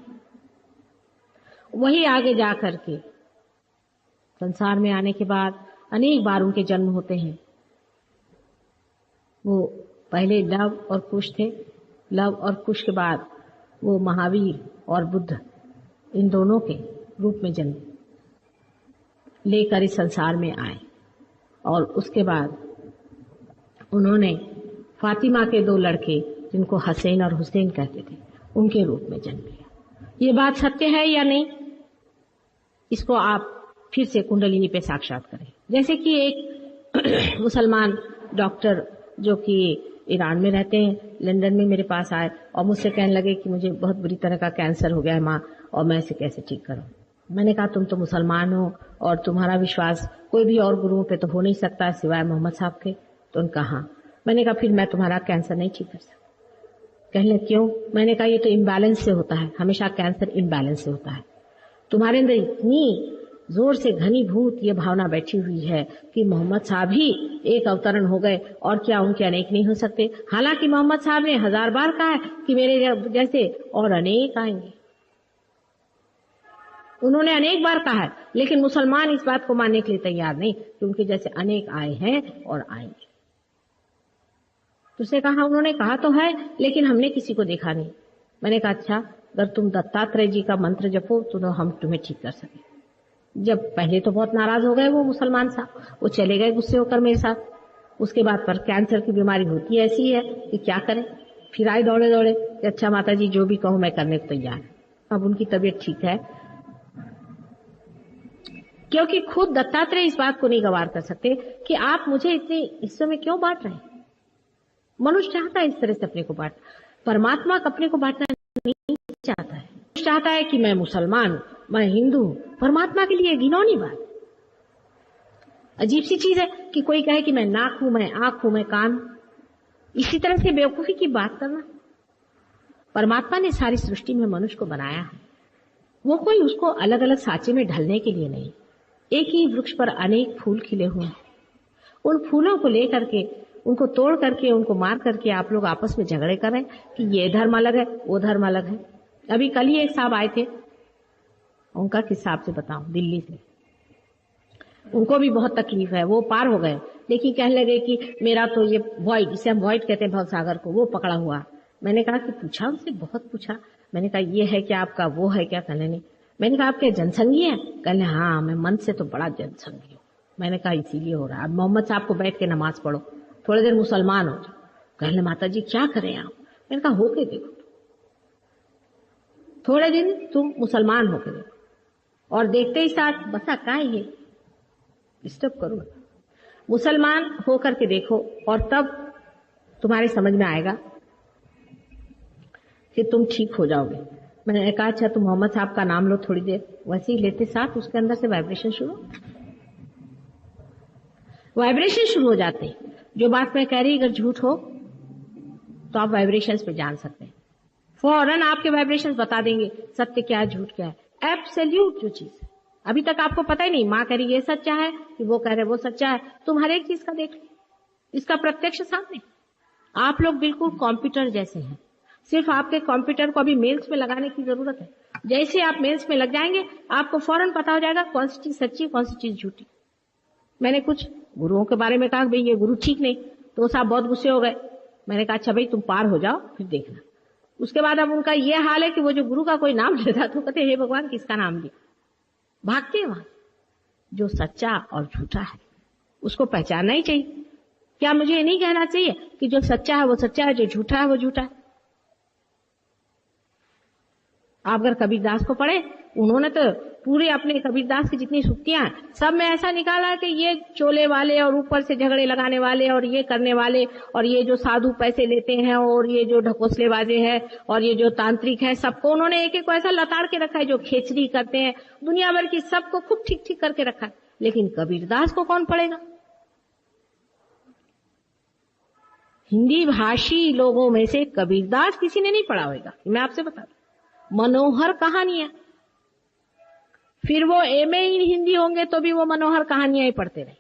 Speaker 3: वही आगे जा करके संसार में आने के बाद अनेक बार उनके जन्म होते हैं। वो पहले लव और कुश थे, लव और कुश के बाद वो महावीर और बुद्ध, इन दोनों के रूप में जन्म लेकर इस संसार में आए। और उसके बाद उन्होंने फातिमा के दो लड़के, जिनको हसैन और हुसैन कहते थे, उनके रूप में जन्म लिया। ये बात सत्य है या नहीं, इसको आप फिर से कुंडलिनी पे साक्षात करें। जैसे कि एक मुसलमान डॉक्टर जो कि ईरान में रहते हैं, लंदन में मेरे पास आए और मुझसे कहने लगे कि मुझे बहुत बुरी तरह का कैंसर हो गया है माँ, और मैं इसे कैसे ठीक करूं। मैंने कहा, तुम तो मुसलमान हो और तुम्हारा विश्वास कोई भी और गुरुओं पे तो हो नहीं सकता सिवाय मोहम्मद साहब के। तो उनका हाँ। मैंने कहा, फिर मैं तुम्हारा कैंसर नहीं ठीक कर सकता। कहने लगे, क्यों? मैंने कहा, ये तो इम्बैलेंस से होता है, हमेशा कैंसर इम्बैलेंस से होता है। तुम्हारे अंदर इतनी जोर से घनीभूत ये भावना बैठी हुई है कि मोहम्मद साहब ही एक अवतरण हो गए और क्या उनके अनेक नहीं हो सकते। हालांकि मोहम्मद साहब ने 1000 बार कहा है कि मेरे जैसे और अनेक आएंगे। उन्होंने अनेक बार कहा है, लेकिन मुसलमान इस बात को मानने के लिए तैयार नहीं कि उनके जैसे अनेक आए हैं और आएंगे। तुझसे कहा, उन्होंने कहा तो है, लेकिन हमने किसी को देखा नहीं। मैंने कहा, अच्छा, अगर तुम दत्तात्रेय जी का मंत्र जपो तो हम तुम्हें ठीक कर सके। जब पहले तो बहुत नाराज हो गए वो मुसलमान साहब, वो चले गए गुस्से होकर मेरे साथ। उसके बाद पर कैंसर की बीमारी होती ऐसी है कि क्या करें। फिर आए दौड़े दौड़े कि अच्छा माता जी, जो भी कहो मैं करने को तैयार। अब उनकी तबीयत ठीक है, क्योंकि खुद दत्तात्रेय इस बात को नहीं गवार कर सकते कि आप मुझे इतने हिस्सों में क्यों बांट रहे हैं। मनुष्य चाहता है इस तरह से अपने को बांट, परमात्मा अपने को बांटना नहीं चाहता है। चाहता है कि मैं मुसलमान, मैं हिंदू हूं। परमात्मा के लिए घिनौनी बात, अजीब सी चीज है कि कोई कहे कि मैं नाक हूं, मैं आंख हूं, मैं कान। इसी तरह से बेवकूफी की बात करना। परमात्मा ने सारी सृष्टि में मनुष्य को बनाया है, वो कोई उसको अलग अलग साँचे में ढलने के लिए नहीं। एक ही वृक्ष पर अनेक फूल खिले हुए हैं। उन फूलों को लेकर के, उनको तोड़ करके, उनको मार करके आप लोग आपस में झगड़े कर रहे हैं कि ये धर्म अलग है, वो धर्म अलग है। अभी कल ही एक साहब आए थे, उनका किस हिसाब से बताऊं, दिल्ली से। उनको भी बहुत तकलीफ है, वो पार हो गए, लेकिन कहने लगे कि मेरा तो ये वॉइड, जिसे हम वॉइड कहते हैं भवसागर को, वो पकड़ा हुआ। मैंने कहा कि पूछा उनसे, बहुत पूछा। मैंने कहा ये है क्या आपका, वो है क्या? कहने नहीं। मैंने कहा आप क्या जनसंगी हैं? कहने हाँ, मैं मन से तो बड़ा जनसंगी हूँ। मैंने कहा इसीलिए हो रहा है। अब मोहम्मद साहब को बैठ के नमाज पढ़ो, थोड़ी देर मुसलमान हो जाओ। कहने माता जी क्या करें आप? मैंने कहा होके देखो, थोड़े दिन तुम मुसलमान होके देखो, और देखते ही साथ बसा का है, डिस्टर्ब करो, मुसलमान होकर के देखो, और तब तुम्हारे समझ में आएगा कि तुम ठीक हो जाओगे। मैंने कहा अच्छा तुम मोहम्मद साहब का नाम लो थोड़ी देर। वैसे ही लेते साथ उसके अंदर से वाइब्रेशन शुरू हो जाते हैं। जो बात मैं कह रही अगर झूठ हो तो आप वाइब्रेशंस पे जान सकते हैं, फौरन आपके वाइब्रेशंस बता देंगे सत्य क्या है, झूठ क्या है। एब्सोल्यूट जो चीज है, अभी तक आपको पता ही नहीं, माँ कह रही ये सच्चा है कि वो कह रहे वो सच्चा है, तुम हर एक चीज का देख लो, इसका प्रत्यक्ष सामने। आप लोग बिल्कुल कंप्यूटर जैसे हैं, सिर्फ आपके कंप्यूटर को अभी मेल्स में लगाने की जरूरत है। जैसे आप मेल्स में लग जाएंगे आपको फौरन पता हो जाएगा कौन सी चीज सच्ची कौन सी चीज झूठी। मैंने कुछ गुरुओं के बारे में कहा भाई ये गुरु ठीक नहीं, तो साहब बहुत गुस्से हो गए। मैंने कहा अच्छा भाई तुम पार हो जाओ फिर देखना। उसके बाद अब उनका ये हाल है कि वो जो गुरु का कोई नाम लेता तो कहते हे भगवान किसका नाम लिया, भागते हैं वहां। जो सच्चा और झूठा है उसको पहचानना ही चाहिए। क्या मुझे ये नहीं कहना चाहिए कि जो सच्चा है वो सच्चा है, जो झूठा है वो झूठा है? आप अगर कबीरदास को पढ़े, उन्होंने तो पूरे अपने कबीरदास की जितनी सुक्तियां सब में ऐसा निकाला कि ये चोले वाले और ऊपर से झगड़े लगाने वाले और ये करने वाले और ये जो साधु पैसे लेते हैं और ये जो ढकोसलेबाजे हैं और ये जो तांत्रिक है, सबको उन्होंने एक एक को ऐसा लताड़ के रखा है। जो खेचरी करते हैं दुनिया भर की, सबको खूब ठीक ठीक करके रखा है। लेकिन कबीरदास को कौन पढ़ेगा? हिंदी भाषी लोगों में से कबीरदास किसी ने नहीं पढ़ा होगा, मैं आपसे बता दूं। मनोहर कहानियां, फिर वो एमए इन हिंदी होंगे तो भी वो मनोहर कहानियां ही पढ़ते रहे।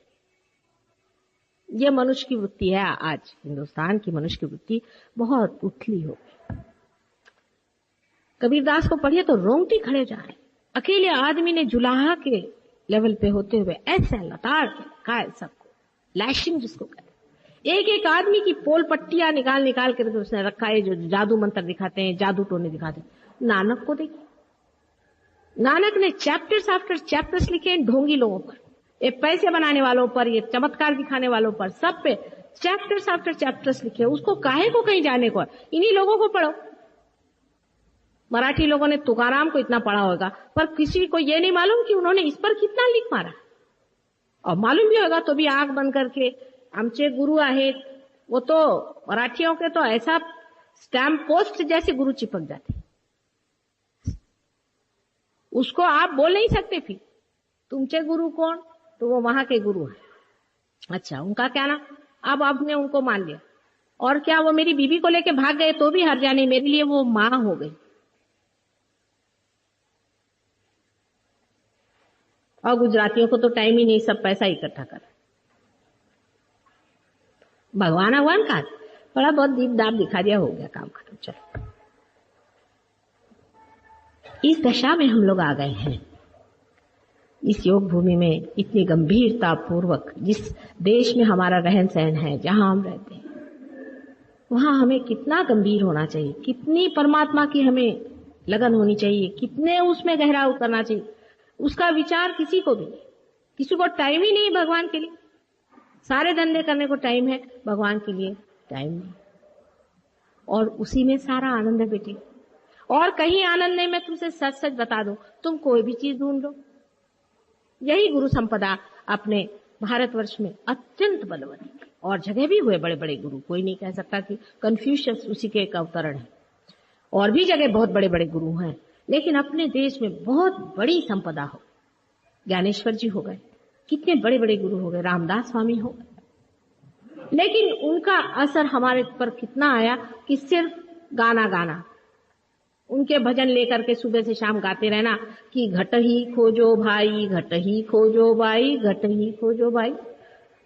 Speaker 3: ये मनुष्य की वृत्ति है। आज हिंदुस्तान की मनुष्य की वृत्ति बहुत उथली हो गई। कबीरदास को पढ़िए तो रोंगटे खड़े जा रहे। अकेले आदमी ने जुलाहा के लेवल पे होते हुए ऐसे लताड़ के रखा है सबको, लैशिंग जिसको कहते हैं। एक एक आदमी की पोल पट्टियां निकाल निकाल कर उसने रखा है, जो जादू मंत्र दिखाते हैं, जादू टोने दिखाते हैं। नानक को देखिए, नानक ने चैप्टर्स आफ्टर चैप्टर्स लिखे ढोंगी लोगों पर, ये पैसे बनाने वालों पर, ये चमत्कार दिखाने वालों पर, सब पे चैप्टर्स आफ्टर चैप्टर्स लिखे। उसको काहे को कहीं जाने को? इन्हीं लोगों को पढ़ो। मराठी लोगों ने तुकाराम को इतना पढ़ा होगा, पर किसी को ये नहीं मालूम कि उन्होंने इस पर कितना लिख मारा। और मालूम भी होगा तो भी आंख बंद करके, आमचे गुरु आहेत, वो तो मराठियों के तो ऐसा स्टैम्प पोस्ट जैसे गुरु चिपक जाते, उसको आप बोल नहीं सकते। फिर तुमचे गुरु कौन? तो वो वहां के गुरु है। अच्छा उनका क्या नाम? अब आपने उनको मान लिया। और क्या वो मेरी बीबी को लेके भाग गए तो भी हर्जा नहीं, मेरे लिए वो मां हो गई। और गुजरातियों को तो टाइम ही नहीं, सब पैसा इकट्ठा कर। भगवान भगवान का बड़ा बहुत दीप दाप दिखा दिया, हो गया काम खत्म। चलो इस दशा में हम लोग आ गए हैं, इस योग भूमि में इतनी गंभीरता पूर्वक, जिस देश में हमारा रहन सहन है, जहां हम रहते हैं, वहां हमें कितना गंभीर होना चाहिए, कितनी परमात्मा की हमें लगन होनी चाहिए, कितने उसमें गहरा उतरना चाहिए, उसका विचार किसी को भी नहीं। किसी को टाइम ही नहीं भगवान के लिए। सारे धंधे करने को टाइम है, भगवान के लिए टाइम नहीं। और उसी में सारा आनंद है बेटी, और कहीं आनंद नहीं। मैं तुमसे सच सच बता दूं, तुम कोई भी चीज ढूंढ लो, यही गुरु संपदा अपने भारतवर्ष में अत्यंत बलवती है। और जगह भी हुए बड़े बड़े गुरु, कोई नहीं कह सकता कि कन्फ्यूशियस उसी के एक अवतरण है। और भी जगह बहुत बड़े बड़े गुरु हैं, लेकिन अपने देश में बहुत बड़ी संपदा हो। ज्ञानेश्वर जी हो गए, कितने बड़े बड़े गुरु हो गए, रामदास स्वामी हो गए, लेकिन उनका असर हमारे पर कितना आया कि सिर्फ गाना गाना, उनके भजन लेकर के सुबह से शाम गाते रहना कि घट ही खोजो भाई, घट ही खोजो भाई, घट ही खोजो भाई।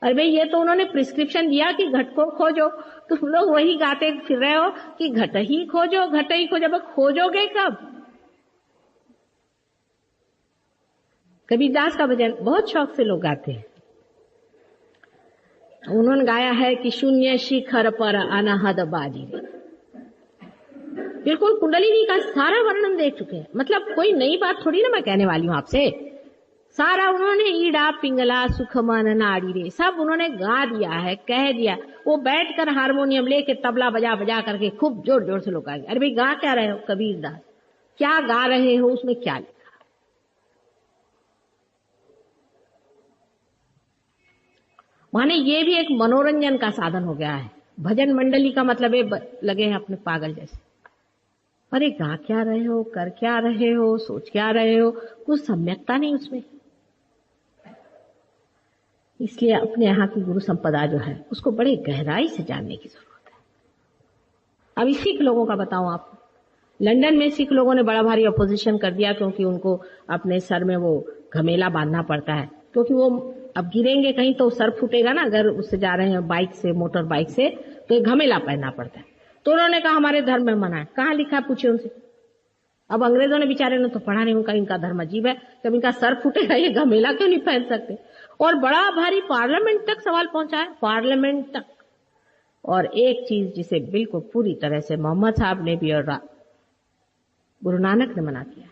Speaker 3: अरे भाई ये तो उन्होंने प्रिस्क्रिप्शन दिया कि घट को खोजो, तुम लोग वही गाते फिर रहे हो कि घट ही खोजो, घट ही खोजो। अब खोजोगे कब? कबीरदास का भजन बहुत शौक से लोग गाते हैं। उन्होंने गाया है कि शून्य शिखर पर अनहद बाजी रे। बिल्कुल कुंडलिनी का सारा वर्णन देख चुके हैं, मतलब कोई नई बात थोड़ी ना मैं कहने वाली हूं आपसे। सारा उन्होंने ईड़ा पिंगला सुखमन नाड़ी रे सब उन्होंने गा दिया है, कह दिया। वो बैठकर हारमोनियम लेके तबला बजा बजा करके खूब जोर जोर से लोग गाएंगे। अरे भाई गा क्या रहे हो कबीर दास, क्या गा रहे हो, उसमें क्या लिखा? माने ये भी एक मनोरंजन का साधन हो गया है। भजन मंडली का मतलब है लगे हैं अपने पागल जैसे। अरे गा क्या रहे हो, कर क्या रहे हो, सोच क्या रहे हो, कुछ सम्यकता नहीं उसमें। इसलिए अपने यहाँ की गुरु संपदा जो है उसको बड़े गहराई से जानने की जरूरत है। अभी सिख लोगों का बताऊं आपको, लंदन में सिख लोगों ने बड़ा भारी अपोजिशन कर दिया, क्योंकि उनको अपने सर में वो घमेला बांधना पड़ता है, क्योंकि वो अब गिरेंगे कहीं तो सर फूटेगा ना, अगर उससे जा रहे हैं बाइक से, मोटर बाइक से, तो एक घमेला पहनना पड़ता है। तो उन्होंने कहा हमारे धर्म में मना है। कहाँ लिखा है पूछे उनसे। अब अंग्रेजों ने बेचारे ने तो पढ़ा नहीं, उनका इनका धर्म अजीब है, जब इनका सर फूटेगा ये घमेला क्यों नहीं पहन सकते। और बड़ा भारी पार्लियामेंट तक सवाल पहुंचा है, पार्लियामेंट तक। और एक चीज जिसे बिल्कुल पूरी तरह से मोहम्मद साहब ने भी और गुरु नानक ने मना किया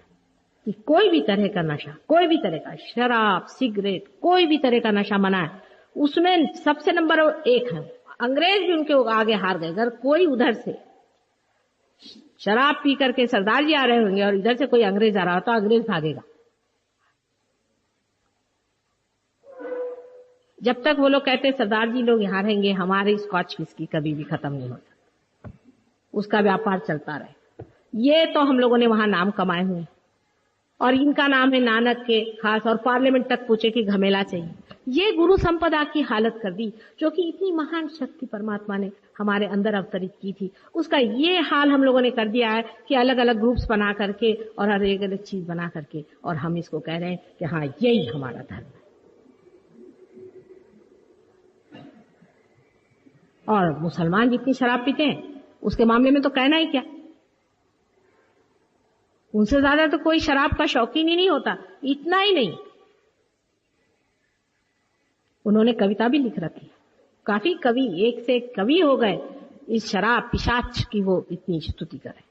Speaker 3: कि कोई भी तरह का नशा, कोई भी तरह का शराब, सिगरेट, कोई भी तरह का नशा मना है। उसमें सबसे नंबर 1 है, अंग्रेज भी उनके आगे हार गए। अगर कोई उधर से शराब पी करके सरदार जी आ रहे होंगे और इधर से कोई अंग्रेज आ रहा हो तो अंग्रेज भागेगा। जब तक वो लोग कहते सरदार जी लोग यहाँ रहेंगे, हमारे स्कॉच विस्की कभी भी खत्म नहीं होता, उसका व्यापार चलता रहे। ये तो हम लोगों ने वहां नाम कमाए हुए, और इनका नाम है नानक के खास, और पार्लियामेंट तक पूछे कि घमेला चाहिए। ये गुरु संपदा की हालत कर दी, जो कि इतनी महान शक्ति परमात्मा ने हमारे अंदर अवतरित की थी, उसका ये हाल हम लोगों ने कर दिया है कि अलग अलग ग्रुप्स बना करके और हर एक अलग चीज बना करके, और हम इसको कह रहे हैं कि हाँ यही हमारा धर्म है। और मुसलमान जितनी शराब पीते हैं उसके मामले में तो कहना ही क्या, उनसे ज्यादा तो कोई शराब का शौकीन ही नहीं होता। इतना ही नहीं, उन्होंने कविता भी लिख रखी, काफी कवि, एक से एक कवि हो गए इस शराब पिशाच की वो इतनी स्तुति करें।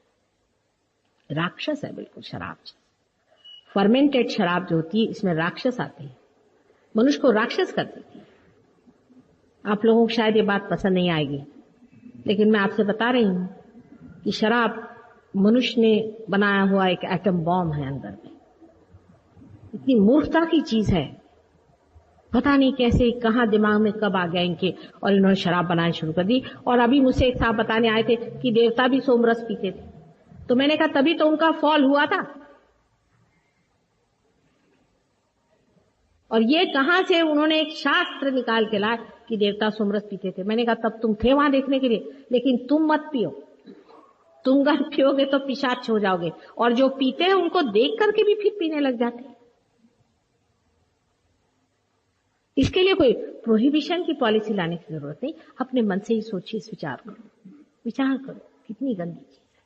Speaker 3: राक्षस है बिल्कुल शराब, फर्मेंटेड शराब जो होती है इसमें राक्षस आते हैं, मनुष्य को राक्षस कर देती है। आप लोगों को शायद ये बात पसंद नहीं आएगी, लेकिन मैं आपसे बता रही हूं कि शराब मनुष्य ने बनाया हुआ एक एटम बॉम्ब है अंदर में। इतनी मूर्खता की चीज है, पता नहीं कैसे कहां दिमाग में कब आ गया इनके, और इन्होंने शराब बनानी शुरू कर दी। और अभी मुझसे एक साहब बताने आए थे कि देवता भी सोमरस पीते थे, तो मैंने कहा तभी तो उनका फॉल हुआ था। और ये कहां से उन्होंने एक शास्त्र निकाल के लाए कि देवता सोमरस पीते थे। मैंने कहा तब तुम थे वहां देखने के लिए, लेकिन तुम मत पियो, तुम अगर पियोगे तो पिशाच हो जाओगे। और जो पीते हैं उनको देख करके भी फिर पीने लग जाते हैं। इसके लिए कोई प्रोहिबिशन की पॉलिसी लाने की जरूरत नहीं, अपने मन से ही सोचिए, विचार करो कितनी गंदी चीज है।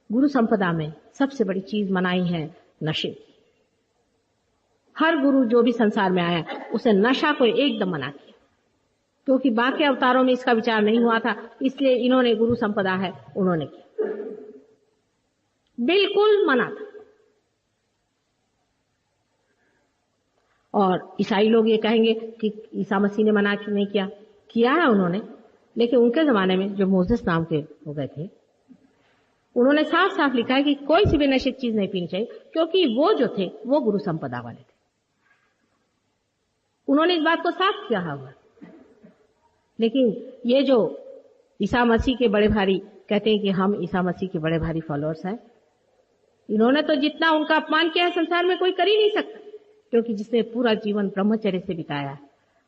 Speaker 3: गुरु संपदा में सबसे बड़ी चीज मनाई है नशे की। हर गुरु जो भी संसार में आया उसे नशा को एकदम मना किया, क्योंकि बाकी अवतारों में इसका विचार नहीं हुआ था, इसलिए इन्होंने गुरु संपदा है उन्होंने किया, बिल्कुल मना था। और ईसाई लोग ये कहेंगे कि ईसा मसीह ने मना नहीं किया है उन्होंने, लेकिन उनके जमाने में जो मोसेस नाम के हो गए थे, उन्होंने साफ साफ लिखा है कि कोई सी भी नशे की चीज नहीं पीनी चाहिए, क्योंकि वो जो थे वो गुरु संपदा वाले थे। उन्होंने इस बात को साफ किया हुआ। लेकिन ये जो ईसा मसीह के बड़े भारी कहते हैं कि हम ईसा मसीह के बड़े भारी फॉलोअर्स हैं, इन्होंने तो जितना उनका अपमान किया है संसार में कोई कर ही नहीं सकता, क्योंकि जिसने पूरा जीवन ब्रह्मचर्य से बिताया है।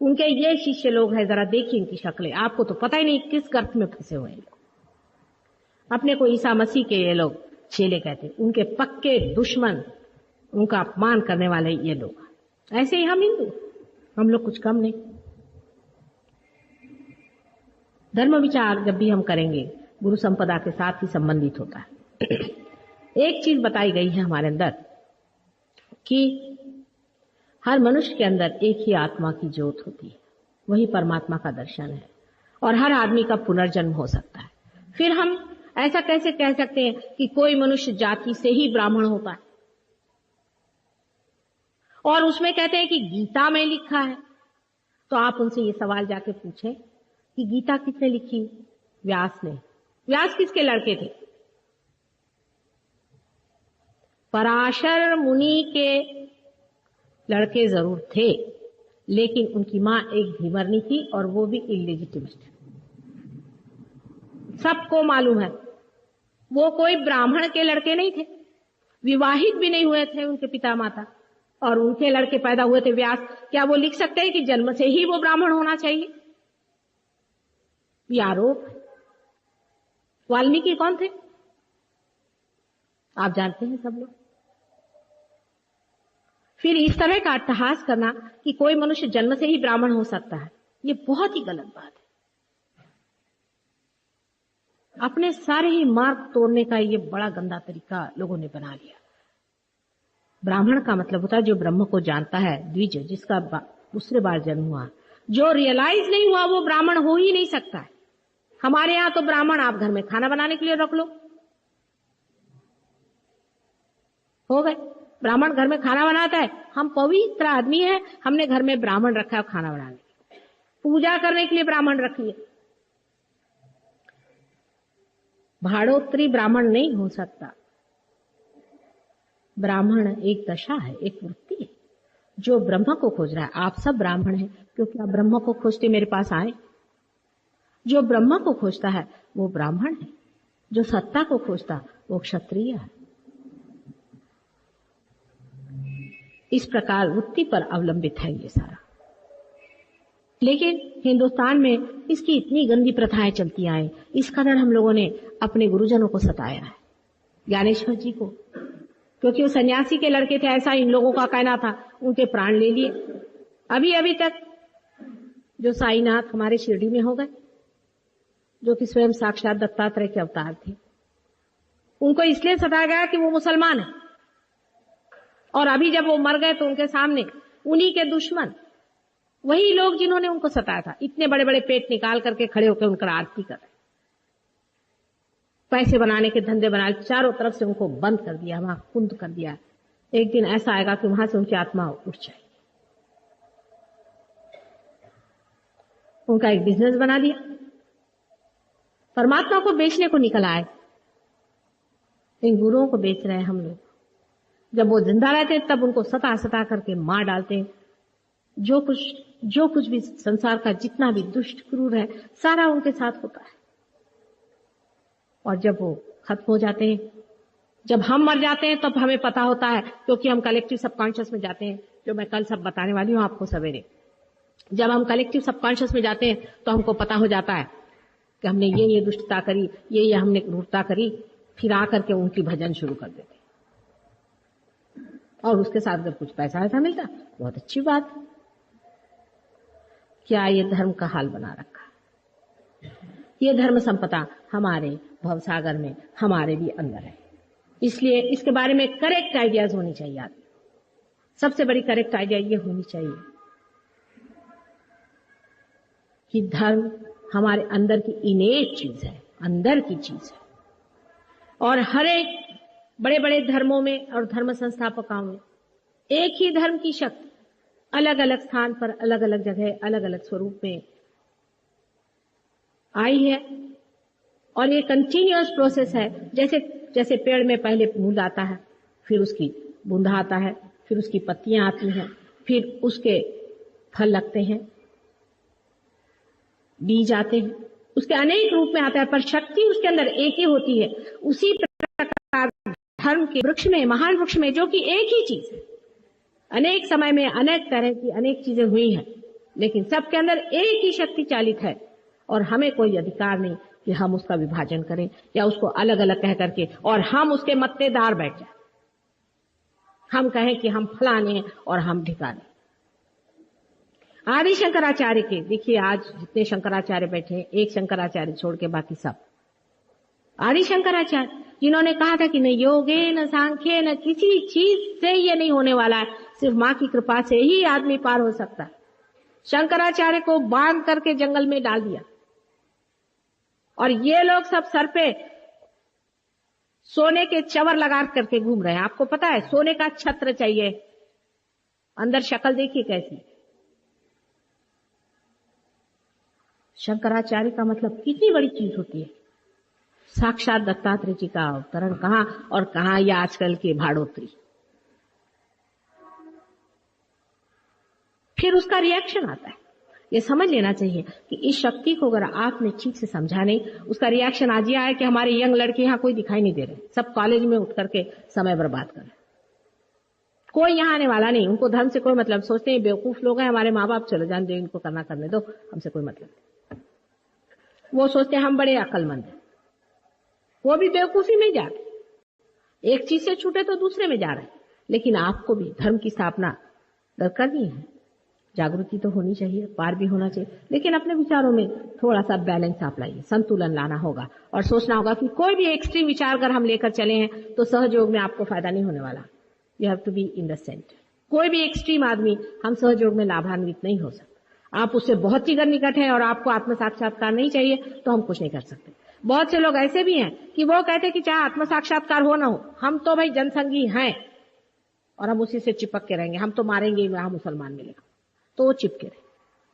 Speaker 3: उनके ये शिष्य लोग हैं, जरा देखिए इनकी शक्लें, आपको तो पता ही नहीं किस गर्त में फंसे हुए हैं। अपने को ईसा मसीह के ये लोग चेले कहते, उनके पक्के दुश्मन, उनका अपमान करने वाले ये लोग। ऐसे ही हम हिंदू, हम लोग कुछ कम नहीं। धर्म विचार जब भी हम करेंगे गुरु संपदा के साथ ही संबंधित होता है। एक चीज बताई गई है हमारे अंदर कि हर मनुष्य के अंदर एक ही आत्मा की ज्योत होती है, वही परमात्मा का दर्शन है और हर आदमी का पुनर्जन्म हो सकता है। फिर हम ऐसा कैसे कह सकते हैं कि कोई मनुष्य जाति से ही ब्राह्मण होता है? और उसमें कहते हैं कि गीता में लिखा है, तो आप उनसे ये सवाल जाके पूछें कि गीता किसने लिखी? व्यास ने। व्यास किसके लड़के थे? पराशर मुनि के लड़के जरूर थे, लेकिन उनकी मां एक धीवरनी थी और वो भी इलिजिटिमेट। सबको मालूम है वो कोई ब्राह्मण के लड़के नहीं थे, विवाहित भी नहीं हुए थे उनके पिता माता, और उनके लड़के पैदा हुए थे व्यास। क्या वो लिख सकते हैं कि जन्म से ही वो ब्राह्मण होना चाहिए? ये आरोप। वाल्मीकि कौन थे? आप जानते हैं सब लोग। फिर इस तरह का अट्टहास करना कि कोई मनुष्य जन्म से ही ब्राह्मण हो सकता है, ये बहुत ही गलत बात है। अपने सारे ही मार्ग तोड़ने का ये बड़ा गंदा तरीका लोगों ने बना लिया। ब्राह्मण का मतलब होता है जो ब्रह्म को जानता है, द्विज, जिसका दूसरे बार जन्म हुआ। जो रियलाइज नहीं हुआ वो ब्राह्मण हो ही नहीं सकता है। हमारे यहां तो ब्राह्मण आप घर में खाना बनाने के लिए रख लो, हो गए। ब्राह्मण घर में खाना बनाता है, हम पवित्र आदमी हैं, हमने घर में ब्राह्मण रखा है खाना बनाने के लिए, पूजा करने के लिए ब्राह्मण रख लिए। भाड़ोत्री ब्राह्मण नहीं हो सकता। ब्राह्मण एक दशा है, एक वृत्ति है जो ब्रह्म को खोज रहा है। आप सब ब्राह्मण हैं क्योंकि आप ब्रह्म को खोजते मेरे पास आए। जो ब्रह्म को खोजता है वो ब्राह्मण है, जो सत्ता को खोजता वो क्षत्रिय है। इस प्रकार वृत्ति पर अवलंबित है ये सारा। लेकिन हिंदुस्तान में इसकी इतनी गंदी प्रथाएं चलती आए, इस कारण हम लोगों ने अपने गुरुजनों को सताया है। ज्ञानेश्वर जी को, क्योंकि वो सन्यासी के लड़के थे, ऐसा इन लोगों का कहना था, उनके प्राण ले लिए। अभी अभी तक जो साईनाथ हमारे शिरडी में हो गए, जो कि स्वयं साक्षात दत्तात्रेय के अवतार थे, उनको इसलिए सताया गया कि वो मुसलमान है। और अभी जब वो मर गए तो उनके सामने उन्हीं के दुश्मन, वही लोग जिन्होंने उनको सताया था, इतने बड़े बड़े पेट निकाल करके खड़े होकर उनका आरती कर रहे, पैसे बनाने के धंधे बना, चारों तरफ से उनको बंद कर दिया, वहां कुंद कर दिया। एक दिन ऐसा आएगा कि वहां से उनकी आत्मा उठ जाएगी। उनका एक बिजनेस बना दिया, परमात्मा को बेचने को निकल आए। इन गुरुओं को बेच रहे हैं हम लोग। जब वो जिंदा रहते हैं तब उनको सता सता करके मार डालते हैं। जो कुछ भी संसार का जितना भी दुष्ट क्रूर है सारा उनके साथ होता है। और जब वो खत्म हो जाते हैं, जब हम मर जाते हैं तब हमें पता होता है, क्योंकि हम कलेक्टिव सबकॉन्शियस में जाते हैं, जो मैं कल सब बताने वाली हूं आपको सवेरे। जब हम कलेक्टिव सबकॉन्शियस में जाते हैं तो हमको पता हो जाता है कि हमने ये दुष्टता करी, ये हमने क्रूरता करी। फिर आकर के उनकी भजन शुरू कर देते, और उसके साथ अगर कुछ पैसा ऐसा मिलता बहुत अच्छी बात। क्या ये धर्म का हाल बना रखा? ये धर्म संपदा हमारे भवसागर में हमारे भी अंदर है। इसलिए इसके बारे में करेक्ट आइडियाज होनी चाहिए। आदमी सबसे बड़ी करेक्ट आइडिया ये होनी चाहिए कि धर्म हमारे अंदर की इनेट चीज है, अंदर की चीज है। और हर एक बड़े बड़े धर्मों में और धर्म संस्थापकों में एक ही धर्म की शक्ति अलग अलग स्थान पर, अलग अलग जगह, अलग अलग स्वरूप में आई है। और ये कंटिन्यूअस प्रोसेस है। जैसे जैसे पेड़ में पहले मूल आता है, फिर उसकी बूंदा आता है, फिर उसकी पत्तियां आती हैं, फिर उसके फल लगते हैं, बीज आते हैं, उसके अनेक रूप में आता है, पर शक्ति उसके अंदर एक ही होती है। उसी प्रकार धर्म के वृक्ष में, महान वृक्ष में, जो कि एक ही चीज है, अनेक समय में अनेक तरह की अनेक चीजें हुई हैं, लेकिन सबके अंदर एक ही शक्ति चालित है। और हमें कोई अधिकार नहीं कि हम उसका विभाजन करें या उसको अलग अलग कह करके और हम उसके मत्तेदार बैठ जाए। हम कहें कि हम फलाने हैं और हम ढिकाने। आदि शंकराचार्य के देखिए, आज जितने शंकराचार्य बैठे हैं, एक शंकराचार्य छोड़ के बाकी सब आदि शंकराचार्य, जिन्होंने कहा था कि न योगे न सांख्य न किसी चीज से ये नहीं होने वाला है, सिर्फ मां की कृपा से ही आदमी पार हो सकता है। शंकराचार्य को बांध करके जंगल में डाल दिया और ये लोग सब सर पे सोने के चवर लगा करके घूम रहे हैं। आपको पता है सोने का छत्र चाहिए, अंदर शक्ल देखिए कैसी। शंकराचार्य का मतलब कितनी बड़ी चीज होती है। साक्षात दत्तात्रेय जी का अवतरण कहां और कहां ये आजकल के भाड़ोत्री। फिर उसका रिएक्शन आता है। ये समझ लेना चाहिए कि इस शक्ति को अगर आपने ठीक से समझा नहीं, उसका रिएक्शन आज ये आया कि हमारे यंग लड़के यहां कोई दिखाई नहीं दे रहे, सब कॉलेज में उठ करके समय बर्बाद कर रहे। कोई यहां आने वाला नहीं, उनको धर्म से कोई मतलब, सोचते हैं बेवकूफ लोग हैं हमारे माँ बाप, चलो जान दो इनको करना करने दो, हमसे कोई मतलब नहीं। वो सोचते हैं हम बड़े अक्लमंद हैं, वो भी बेवकूफी में जा रहे, एक चीज से छूटे तो दूसरे में जा रहे। लेकिन आपको भी धर्म की स्थापना करनी है, जागृति तो होनी चाहिए, पार भी होना चाहिए, लेकिन अपने विचारों में थोड़ा सा बैलेंस आप लाइए, संतुलन लाना होगा और सोचना होगा कि कोई भी एक्सट्रीम विचार अगर हम लेकर चले हैं तो सहयोग में आपको फायदा नहीं होने वाला। You have to be in the centre. कोई भी एक्सट्रीम आदमी हम सहयोग में लाभान्वित नहीं हो सकता। आप उससे बहुत ही निकट है और आपको आत्म साक्षात्कार नहीं चाहिए तो हम कुछ नहीं कर सकते। बहुत से लोग ऐसे भी हैं कि वो कहते हैं कि चाहे आत्म साक्षात्कार हो ना हो, हम तो भाई जनसंगी हैं और हम उसी से चिपक के रहेंगे, हम तो मारेंगे वहां मुसलमान मिलेगा, तो वो चिपके रहे।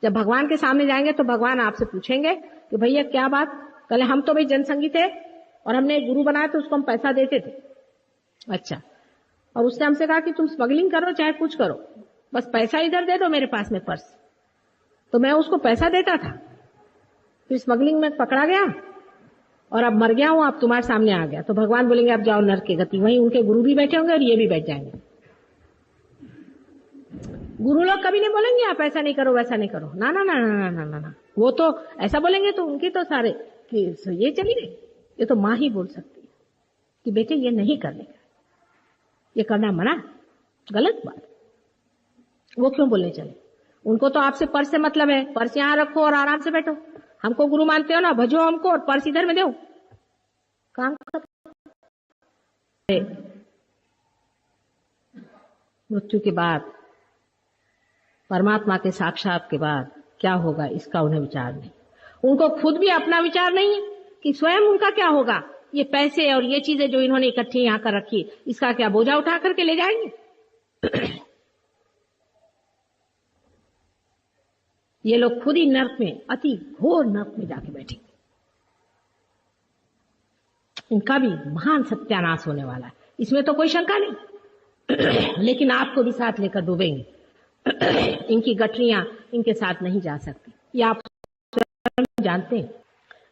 Speaker 3: जब भगवान के सामने जाएंगे तो भगवान आपसे पूछेंगे कि भैया क्या बात, कल हम तो भाई जनसंगी थे और हमने गुरु बनाया तो उसको हम पैसा देते थे। अच्छा, और उसने हमसे कहा कि तुम स्मगलिंग करो चाहे कुछ करो, बस पैसा इधर दे दो मेरे पास में पर्स। तो मैं उसको पैसा देता था, फिर स्मगलिंग में पकड़ा गया और अब मर गया हूं, अब तुम्हारे सामने आ गया। तो भगवान बोलेंगे अब जाओ नरक की गति। वहीं उनके गुरु भी बैठे होंगे और ये भी बैठ जाएंगे। गुरु लोग कभी नहीं बोलेंगे आप ऐसा नहीं करो वैसा नहीं करो, ना ना ना ना ना ना ना, वो तो ऐसा बोलेंगे तो उनकी तो सारे कि ये चली गई। ये तो माँ ही बोल सकती है कि बेटे ये नहीं करने का, ये करना मना, गलत बात। वो क्यों बोलने चले? उनको तो आपसे पर्स से मतलब है, पर्स यहां रखो और आराम से बैठो। हमको गुरु मानते हो ना, भजो हमको और पर्स इधर में दो, काम खत्म। मृत्यु के बाद, परमात्मा के साक्षात के बाद क्या होगा इसका उन्हें विचार नहीं। उनको खुद भी अपना विचार नहीं है कि स्वयं उनका क्या होगा। ये पैसे और ये चीजें जो इन्होंने इकट्ठी यहां कर रखी, इसका क्या बोझा उठा करके ले जाएंगे? ये लोग खुद ही नर्क में, अति घोर नर्क में जाके बैठेंगे। इनका भी महान सत्यानाश होने वाला है, इसमें तो कोई शंका नहीं। लेकिन आपको भी साथ लेकर डूबेंगे। इनकी गठरियां इनके साथ नहीं जा सकती, ये आप जानते हैं।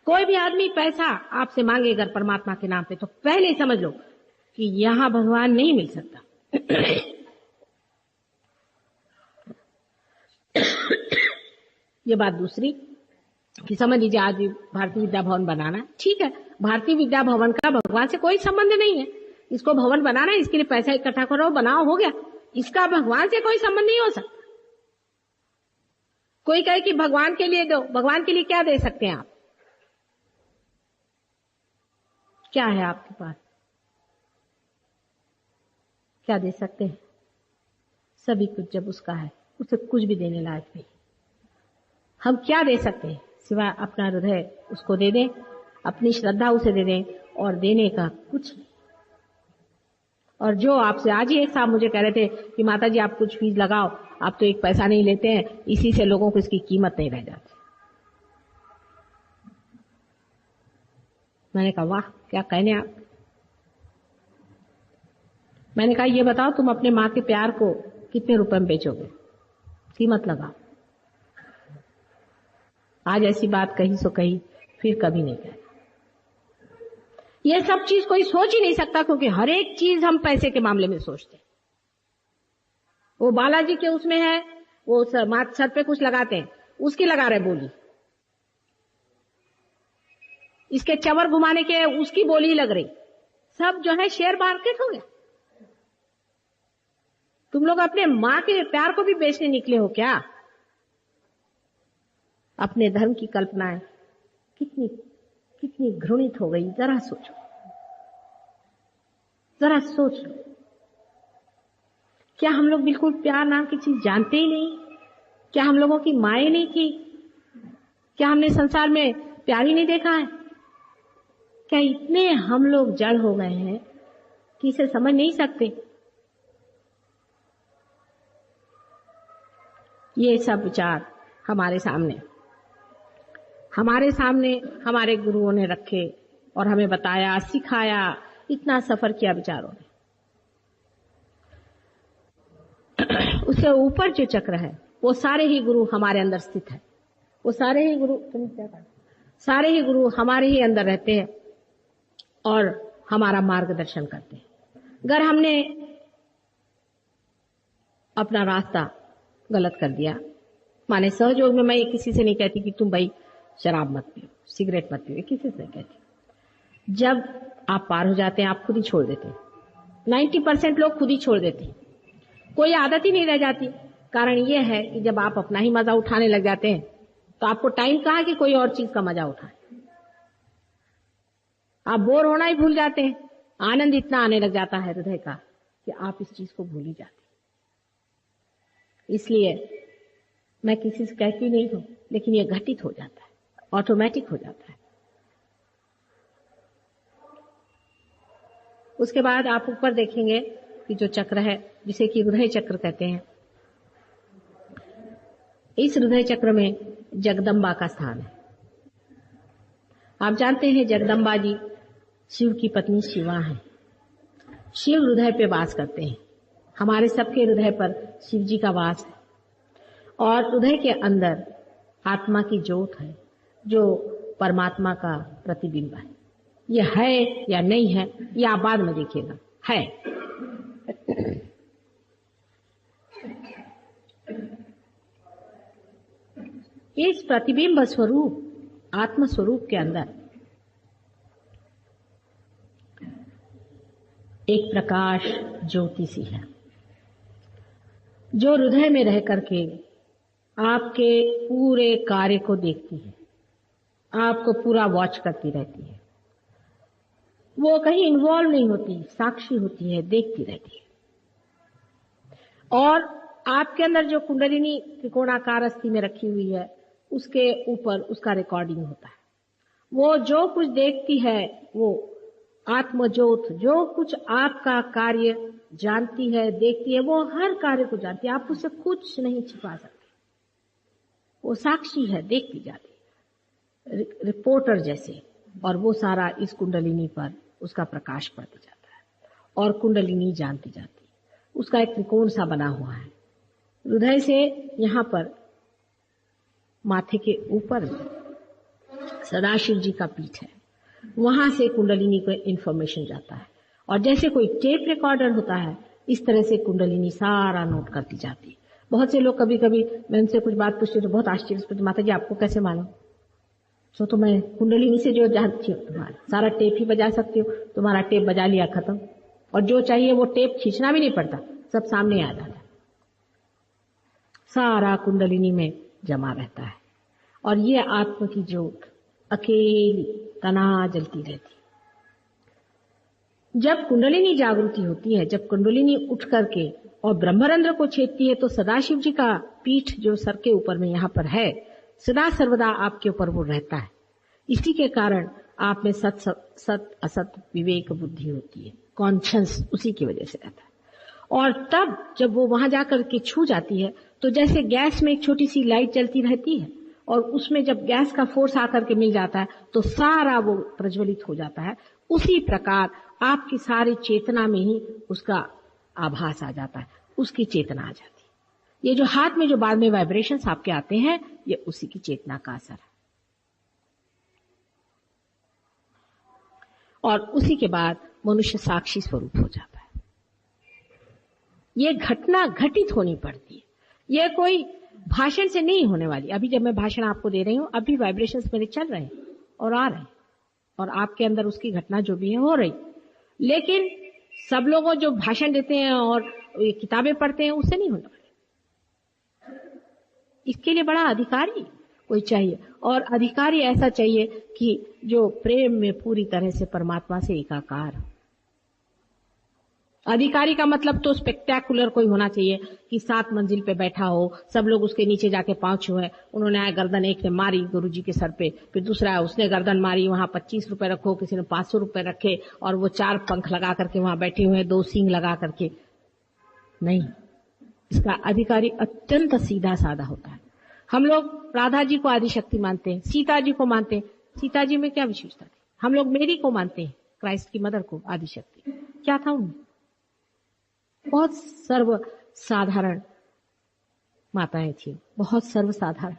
Speaker 3: कोई भी आदमी पैसा आपसे मांगे अगर परमात्मा के नाम पे, तो पहले समझ लो कि यहां भगवान नहीं मिल सकता। ये बात दूसरी कि समझ लीजिए आज भारतीय विद्या भवन बनाना है, ठीक है, भारतीय विद्या भवन का भगवान से कोई संबंध नहीं है। इसको भवन बनाना है, इसके लिए पैसा इकट्ठा करो, बनाओ, हो गया। इसका भगवान से कोई संबंध नहीं हो सकता। कोई कहे कि भगवान के लिए दो, भगवान के लिए क्या दे सकते हैं आप? क्या है आपके पास? क्या दे सकते हैं? सभी कुछ जब उसका है, उसे कुछ भी देने लायक नहीं। हम क्या दे सकते हैं सिवाय अपना हृदय उसको दे दें, अपनी श्रद्धा उसे दे दें, और देने का कुछ नहीं। और जो आपसे आज ही एक साहब मुझे कह रहे थे कि माता जी आप कुछ फीस लगाओ, आप तो एक पैसा नहीं लेते हैं, इसी से लोगों को इसकी कीमत नहीं रह जाती। मैंने कहा वाह क्या कहने आप। मैंने कहा ये बताओ तुम अपने माँ के प्यार को कितने रुपए में बेचोगे, कीमत लगाओ। आज ऐसी बात कही सो कही, फिर कभी नहीं कहना। ये सब चीज कोई सोच ही नहीं सकता, क्योंकि हर एक चीज हम पैसे के मामले में सोचते हैं। वो बालाजी के उसमें है, वो सर पे कुछ लगाते हैं, उसकी लगा रहे बोली, इसके चवर घुमाने के उसकी बोली लग रही। सब जो है शेयर मार्केट हो गया। तुम लोग अपने माँ के प्यार को भी बेचने निकले हो क्या? अपने धर्म की कल्पनाएं कितनी कितनी घृणित हो गई, जरा सोचो, जरा सोच लो। क्या हम लोग बिल्कुल प्यार नाम की चीज जानते ही नहीं? क्या हम लोगों की माएँ नहीं थी? क्या हमने संसार में प्यार ही नहीं देखा है? क्या इतने हम लोग जड़ हो गए हैं कि इसे समझ नहीं सकते? ये सब विचार हमारे सामने हमारे गुरुओं ने रखे और हमें बताया, सिखाया, इतना सफर किया विचारों ने। उससे ऊपर जो चक्र है वो सारे ही गुरु हमारे अंदर स्थित है। वो सारे ही गुरु हमारे ही अंदर रहते हैं और हमारा मार्गदर्शन करते हैं। अगर हमने अपना रास्ता गलत कर दिया, माने सहयोग में मैं किसी से नहीं कहती कि तुम भाई शराब मत पियो, सिगरेट मत पियो, किसी से नहीं कहती। जब आप पार हो जाते हैं आप खुद ही छोड़ देते हैं। 90% लोग खुद ही छोड़ देते हैं, कोई आदत ही नहीं रह जाती। कारण यह है कि जब आप अपना ही मजा उठाने लग जाते हैं तो आपको टाइम कहाँ कि कोई और चीज का मजा उठाए। आप बोर होना ही भूल जाते हैं। आनंद इतना आने लग जाता है हृदय का कि आप इस चीज को भूल ही जाते हैं। इसलिए मैं किसी से कहती नहीं हूं, लेकिन यह घटित हो जाता है, ऑटोमेटिक हो जाता है। उसके बाद आप ऊपर देखेंगे कि जो चक्र है जिसे कि हृदय चक्र कहते हैं, इस हृदय चक्र में जगदम्बा का स्थान है। आप जानते हैं जगदम्बा जी शिव की पत्नी शिवा हैं। शिव हृदय पे वास करते हैं। हमारे सबके हृदय पर शिव जी का वास है और हृदय के अंदर आत्मा की ज्योत है जो परमात्मा का प्रतिबिंब है। यह है या नहीं है यह आप बाद में देखिएगा, है। इस प्रतिबिंब स्वरूप आत्म स्वरूप के अंदर एक प्रकाश ज्योति सी है जो हृदय में रह करके आपके पूरे कार्य को देखती है, आपको पूरा वॉच करती रहती है। वो कहीं इन्वॉल्व नहीं होती, साक्षी होती है, देखती रहती है। और आपके अंदर जो कुंडलिनी त्रिकोणाकार अस्थि में रखी हुई है उसके ऊपर उसका रिकॉर्डिंग होता है। वो जो कुछ देखती है, वो आत्मज्योत जो कुछ आपका कार्य जानती है, देखती है, वो हर कार्य को जानती है। आप उससे कुछ नहीं छिपा सकते। वो साक्षी है, देखती जाती है, रिपोर्टर जैसे। और वो सारा इस कुंडलिनी पर उसका प्रकाश पड़ता जाता है और कुंडलिनी जानती जाती है। उसका एक त्रिकोण सा बना हुआ है। हृदय से यहाँ पर माथे के ऊपर सदाशिव जी का पीठ है, वहां से कुंडलिनी को इंफॉर्मेशन जाता है। और जैसे कोई टेप रिकॉर्डर होता है, इस तरह से कुंडलिनी सारा नोट करती जाती है। बहुत से लोग कभी कभी मैं उनसे कुछ बात पूछती तो बहुत आश्चर्य से, माता जी आपको कैसे मालूम? तो मैं कुंडलिनी से जो जानती हूँ, तुम्हारा सारा टेप ही बजा सकती हूँ। तुम्हारा टेप बजा लिया, खत्म। और जो चाहिए वो टेप खींचना भी नहीं पड़ता, सब सामने आ जाता है। सारा कुंडलिनी में जमा रहता है और ये आत्मा की ज्योत अकेली तना जलती रहती। जब कुंडलिनी जागृति होती है, जब कुंडलिनी उठ करके और ब्रह्मरंध्र को छेदती है, तो सदाशिव जी का पीठ जो सर के ऊपर में यहाँ पर है, सदा सर्वदा आपके ऊपर वो रहता है। इसी के कारण आप में सत असत विवेक बुद्धि होती है, कॉन्शियस उसी की वजह से रहता है। और तब जब वो वहां जाकर के छू जाती है, तो जैसे गैस में एक छोटी सी लाइट जलती रहती है और उसमें जब गैस का फोर्स आकर के मिल जाता है तो सारा वो प्रज्वलित हो जाता है। उसी प्रकार आपकी सारी चेतना में ही उसका आभास आ जाता है, उसकी चेतना आ जाती है। ये जो हाथ में जो बाद में वाइब्रेशंस आपके आते हैं, ये उसी की चेतना का असर है। और उसी के बाद मनुष्य साक्षी स्वरूप हो जाता है। ये घटना घटित होनी पड़ती है, ये कोई भाषण से नहीं होने वाली। अभी जब मैं भाषण आपको दे रही हूं, अभी वाइब्रेशंस मेरे चल रहे हैं और आ रहे हैं और आपके अंदर उसकी घटना जो भी है हो रही। लेकिन सब लोगों जो भाषण देते हैं और ये किताबें पढ़ते हैं, उससे नहीं होने वाली। इसके लिए बड़ा अधिकारी कोई चाहिए, और अधिकारी ऐसा चाहिए कि जो प्रेम में पूरी तरह से परमात्मा से एकाकार हो। अधिकारी का मतलब तो स्पेक्टेकुलर कोई होना चाहिए कि 7 मंजिल पे बैठा हो, सब लोग उसके नीचे जाके पांव छुए। उन्होंने आया गर्दन एक ने मारी गुरुजी के सर पे, फिर दूसरा है उसने गर्दन मारी, वहां 25 रुपए रखो, किसी ने 500 रुपए रखे और वो 4 पंख लगा करके वहां बैठे हुए हैं, 2 सींग लगा करके। नहीं, इसका अधिकारी अत्यंत सीधा साधा होता है। हम लोग राधा जी को आदिशक्ति मानते हैं, सीता जी को मानते हैं। सीता जी में क्या विशेषता थी? हम लोग मेरी को मानते हैं, क्राइस्ट की मदर को आदिशक्ति। क्या था उनमें? बहुत सर्व साधारण माताएं थी, बहुत सर्वसाधारण,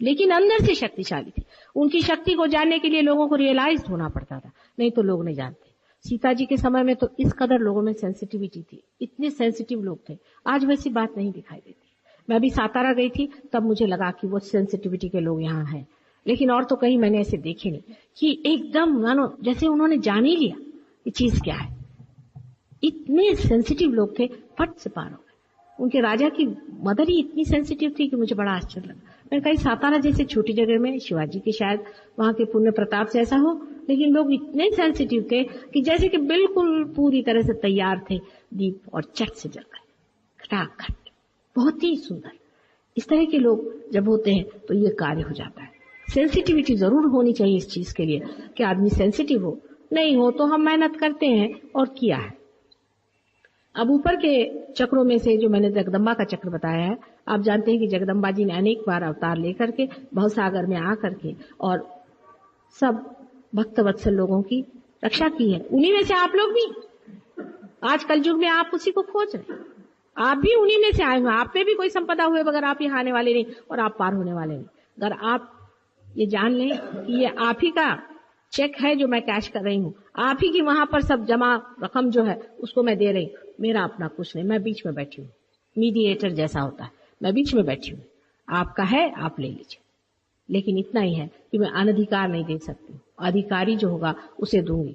Speaker 3: लेकिन अंदर से शक्तिशाली थी। उनकी शक्ति को जानने के लिए लोगों को रियलाइज होना पड़ता था, नहीं तो लोग नहीं जानते। सीता जी के समय में तो इस कदर लोगों में सेंसिटिविटी थी, इतने सेंसिटिव लोग थे। आज वैसी बात नहीं दिखाई देती। मैं भी सातारा गई थी, तब मुझे लगा कि वो सेंसिटिविटी के लोग यहाँ हैं, लेकिन और तो कहीं मैंने ऐसे देखे नहीं कि एकदम मानो जैसे उन्होंने जान ही लिया ये चीज क्या है। इतने सेंसिटिव लोग थे, फट से पार हो गए। उनके राजा की मदर ही इतनी सेंसिटिव थी कि मुझे बड़ा आश्चर्य लगा। मैंने कहा सातारा जैसे छोटी जगह में शिवाजी के शायद वहां के पुण्य प्रताप से ऐसा हो, लेकिन लोग इतने सेंसिटिव थे कि जैसे कि बिल्कुल पूरी तरह से तैयार थे, दीप और चट से जल गए, खटाखट, बहुत ही सुंदर। इस तरह के लोग जब होते हैं तो ये कार्य हो जाता है। सेंसिटिविटी जरूर होनी चाहिए इस चीज के लिए कि आदमी सेंसिटिव हो। नहीं हो तो हम मेहनत करते हैं और किया है। अब ऊपर के चक्रों में से जो मैंने जगदम्बा का चक्र बताया है, आप जानते हैं कि जगदम्बा जी ने अनेक बार अवतार लेकर के भवसागर में आकर के और सब भक्त वत्सल लोगों की रक्षा की है। उन्हीं में से आप लोग भी आज कलयुग में आप उसी को खोज रहे हैं। आप भी उन्हीं में से आए हुए। आप पे भी कोई संपदा हुए बगैर आप यहाँ आने वाले नहीं और आप पार होने वाले नहीं। अगर आप ये जान लें कि ये आप ही का चेक है जो मैं कैश कर रही हूँ, आप ही की वहां पर सब जमा रकम जो है उसको मैं दे रही हूँ, मेरा अपना कुछ नहीं, मैं बीच में बैठी हूँ। मीडिएटर जैसा होता है, मैं बीच में बैठी हूँ, आपका है आप ले लीजिए, लेकिन इतना ही है कि मैं अनधिकार नहीं दे सकती। अधिकारी जो होगा उसे दूंगी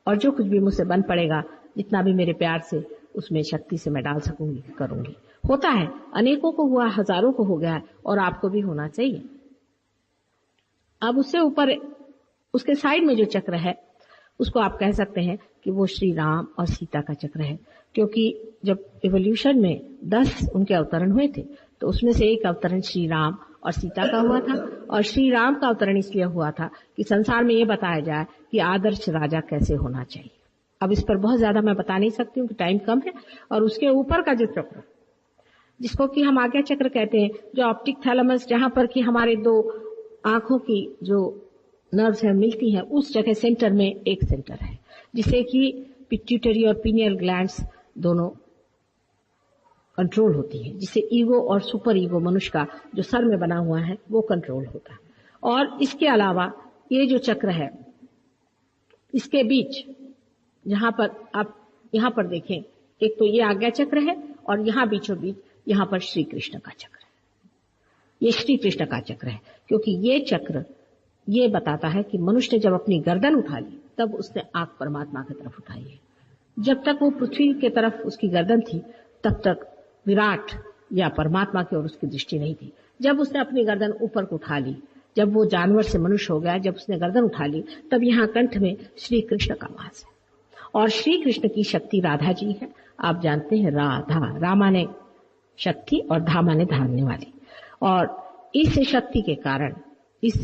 Speaker 3: और जो कुछ भी मुझसे बन पड़ेगा, जितना भी मेरे प्यार से उसमें शक्ति से मैं डाल सकूंगी करूंगी। होता है, अनेकों को हुआ, हजारों को हो गया है और आपको भी होना चाहिए। अब उससे ऊपर उसके साइड में जो चक्र है उसको आप कह सकते हैं कि वो श्री राम और सीता का चक्र है, क्योंकि जब एवोल्यूशन में 10 उनके अवतरण हुए थे तो उसमें से एक अवतरण श्री राम और सीता का हुआ था। और श्री राम का अवतरण इसलिए हुआ था कि संसार में ये बताया जाए कि आदर्श राजा कैसे होना चाहिए। अब इस पर बहुत ज्यादा मैं बता नहीं सकती हूँ कि टाइम कम है। और उसके ऊपर का जो चक्र जिसको कि हम आज्ञा चक्र कहते हैं, जो ऑप्टिक थैलेमस जहां पर कि हमारे 2 आंखों की जो नर्व्स है मिलती हैं, उस जगह सेंटर में एक सेंटर है जिसे कि पिट्यूटरी और पीनियल ग्लैंड्स दोनों कंट्रोल होती है, जिसे ईगो और सुपर ईगो मनुष्य का जो सर में बना हुआ है वो कंट्रोल होता है। और इसके अलावा ये जो चक्र है इसके बीच जहां पर आप यहां पर देखें, एक तो ये आज्ञा चक्र है और यहां बीचों बीच यहां पर श्री कृष्ण का चक्र है। ये श्री कृष्ण का चक्र है क्योंकि ये चक्र ये बताता है कि मनुष्य ने जब अपनी गर्दन उठा ली तब उसने आंख परमात्मा की तरफ उठाई है। जब तक वो पृथ्वी की तरफ उसकी गर्दन थी तब तक विराट या परमात्मा की ओर उसकी दृष्टि नहीं थी। जब उसने अपनी गर्दन ऊपर को उठा ली, जब वो जानवर से मनुष्य हो गया, जब उसने गर्दन उठा ली, तब यहाँ कंठ में श्री कृष्ण का वास है। और श्री कृष्ण की शक्ति राधा जी है। आप जानते हैं राधा, रा माने शक्ति और धा माने धारने वाली। और इस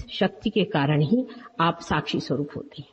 Speaker 3: शक्ति के कारण ही आप साक्षी स्वरूप होते हैं।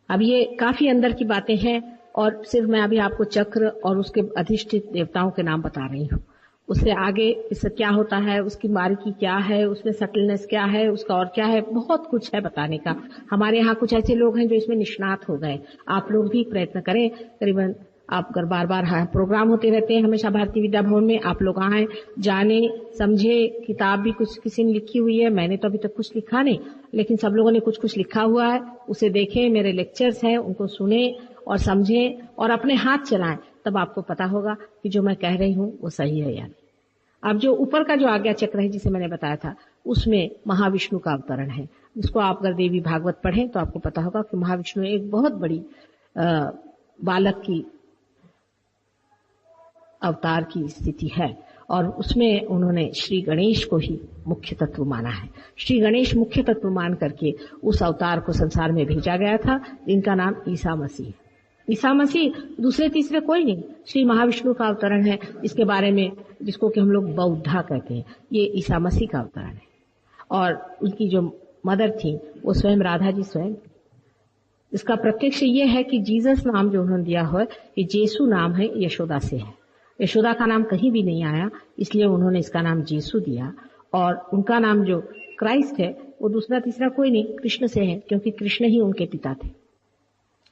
Speaker 3: अब ये काफी अंदर की बातें हैं और सिर्फ मैं अभी आपको चक्र और उसके अधिष्ठित देवताओं के नाम बता रही हूँ। उससे आगे इससे क्या होता है, उसकी बारीकी क्या है, उसमें सटलनेस क्या है, उसका और क्या है, बहुत कुछ है बताने का। हमारे यहाँ कुछ ऐसे लोग हैं जो इसमें निष्णात हो गए। आप लोग भी प्रयत्न करें। करीबन आप अगर बार बार प्रोग्राम होते रहते हैं हमेशा भारतीय विद्या भवन में, आप लोग आए, जाने, समझे। किताब भी कुछ किसी ने लिखी हुई है, मैंने तो अभी तक कुछ लिखा नहीं, लेकिन सब लोगों ने कुछ कुछ लिखा हुआ है, उसे देखें। मेरे लेक्चर्स हैं, उनको सुने और समझें और अपने हाथ चलाएं, तब आपको पता होगा कि जो मैं कह रही हूँ वो सही है या नहीं। अब जो ऊपर का जो आज्ञा चक्र है जिसे मैंने बताया था, उसमें महाविष्णु का अवतरण है, जिसको आप अगर देवी भागवत पढ़ें तो आपको पता होगा कि महाविष्णु एक बहुत बड़ी बालक की अवतार की स्थिति है और उसमें उन्होंने श्री गणेश को ही मुख्य तत्व माना है। श्री गणेश मुख्य तत्व मान करके उस अवतार को संसार में भेजा गया था, जिनका नाम ईसा मसीह। ईसा मसीह दूसरे तीसरे कोई नहीं, श्री महाविष्णु का अवतरण है। इसके बारे में जिसको कि हम लोग बौद्धा कहते हैं, ये ईसा मसीह का अवतरण है। और उनकी जो मदर थी वो स्वयं राधा जी स्वयं। इसका प्रत्यक्ष ये है कि जीसस नाम जो उन्होंने दिया है, ये जेसु नाम है, यशोदा से है। यशोदा का नाम कहीं भी नहीं आया, इसलिए उन्होंने इसका नाम जेसु दिया। और उनका नाम जो क्राइस्ट है वो दूसरा तीसरा कोई नहीं, कृष्ण से है, क्योंकि कृष्ण ही उनके पिता थे।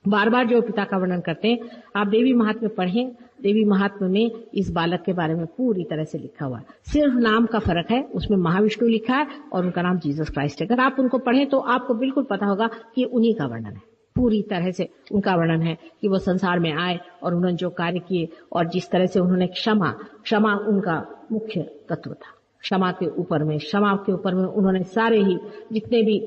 Speaker 3: बार बार जो पिता का वर्णन करते हैं, आप देवी महात्म्य पढ़ें, देवी महात्म्य में इस बालक के बारे में पूरी तरह से लिखा हुआ है। सिर्फ नाम का फर्क है, उसमें महाविष्णु लिखा है और उनका नाम जीसस क्राइस्ट है। अगर आप उनको पढ़ें तो आपको बिल्कुल पता होगा कि उन्हीं का वर्णन है, पूरी तरह से उनका वर्णन है कि वो संसार में आए और उन्होंने जो कार्य किए और जिस तरह से उन्होंने क्षमा उनका मुख्य तत्व था। क्षमा के ऊपर में उन्होंने सारे ही जितने भी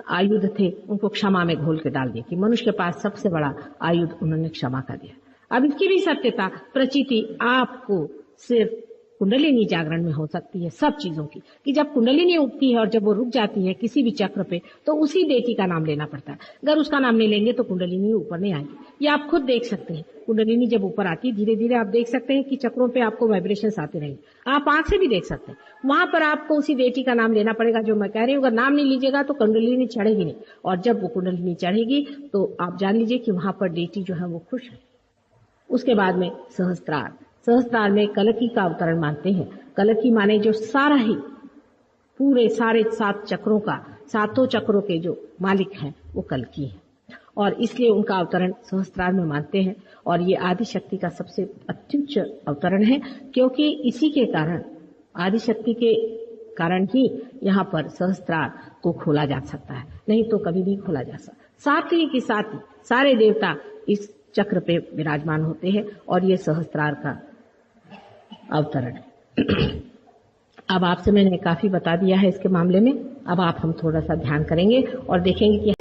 Speaker 3: आयुध थे उनको क्षमा में घोल के डाल दिया कि मनुष्य के पास सबसे बड़ा आयुध उन्होंने क्षमा का दिया। अब इसकी भी सत्यता प्रचिति आपको सिर्फ कुंडलिनी जागरण में हो सकती है सब चीजों की, कि जब कुंडलिनी उगती है और जब वो रुक जाती है किसी भी चक्र पे तो उसी देवती का नाम लेना पड़ता है। अगर उसका नाम नहीं लेंगे तो कुंडलिनी ऊपर नहीं आएगी। ये आप खुद देख सकते हैं, कुंडलिनी जब ऊपर आती है धीरे धीरे आप देख सकते हैं कि चक्रों पे आपको वाइब्रेशंस आते रहेंगे। आप आंख से भी देख सकते हैं। वहां पर आपको उसी देवती का नाम लेना पड़ेगा जो मैं कह रही हूँ। अगर नाम नहीं लीजिएगा तो कुंडलिनी चढ़ेगी नहीं, और जब वो कुंडलिनी चढ़ेगी तो आप जान लीजिए कि वहां पर देवती जो है वो खुश है। उसके बाद में सहस्त्रार में कलकी का अवतरण मानते हैं। कलकी माने जो सारा ही पूरे सारे 7 चक्रों का, 7 चक्रों के जो मालिक हैं वो कलकी है, और इसलिए उनका अवतरण सहस्त्रार में मानते हैं। और ये आदि शक्ति का सबसे अत्युच्च अवतरण है, क्योंकि इसी के कारण, आदि शक्ति के कारण ही यहाँ पर सहस्त्रार को खोला जा सकता है, नहीं तो कभी नहीं खोला जा सकता। साथ ही सारे देवता इस चक्र पे विराजमान होते हैं और ये सहस्त्रार का अवतरण है। अब आपसे मैंने काफी बता दिया है इसके मामले में। अब हम थोड़ा सा ध्यान करेंगे और देखेंगे कि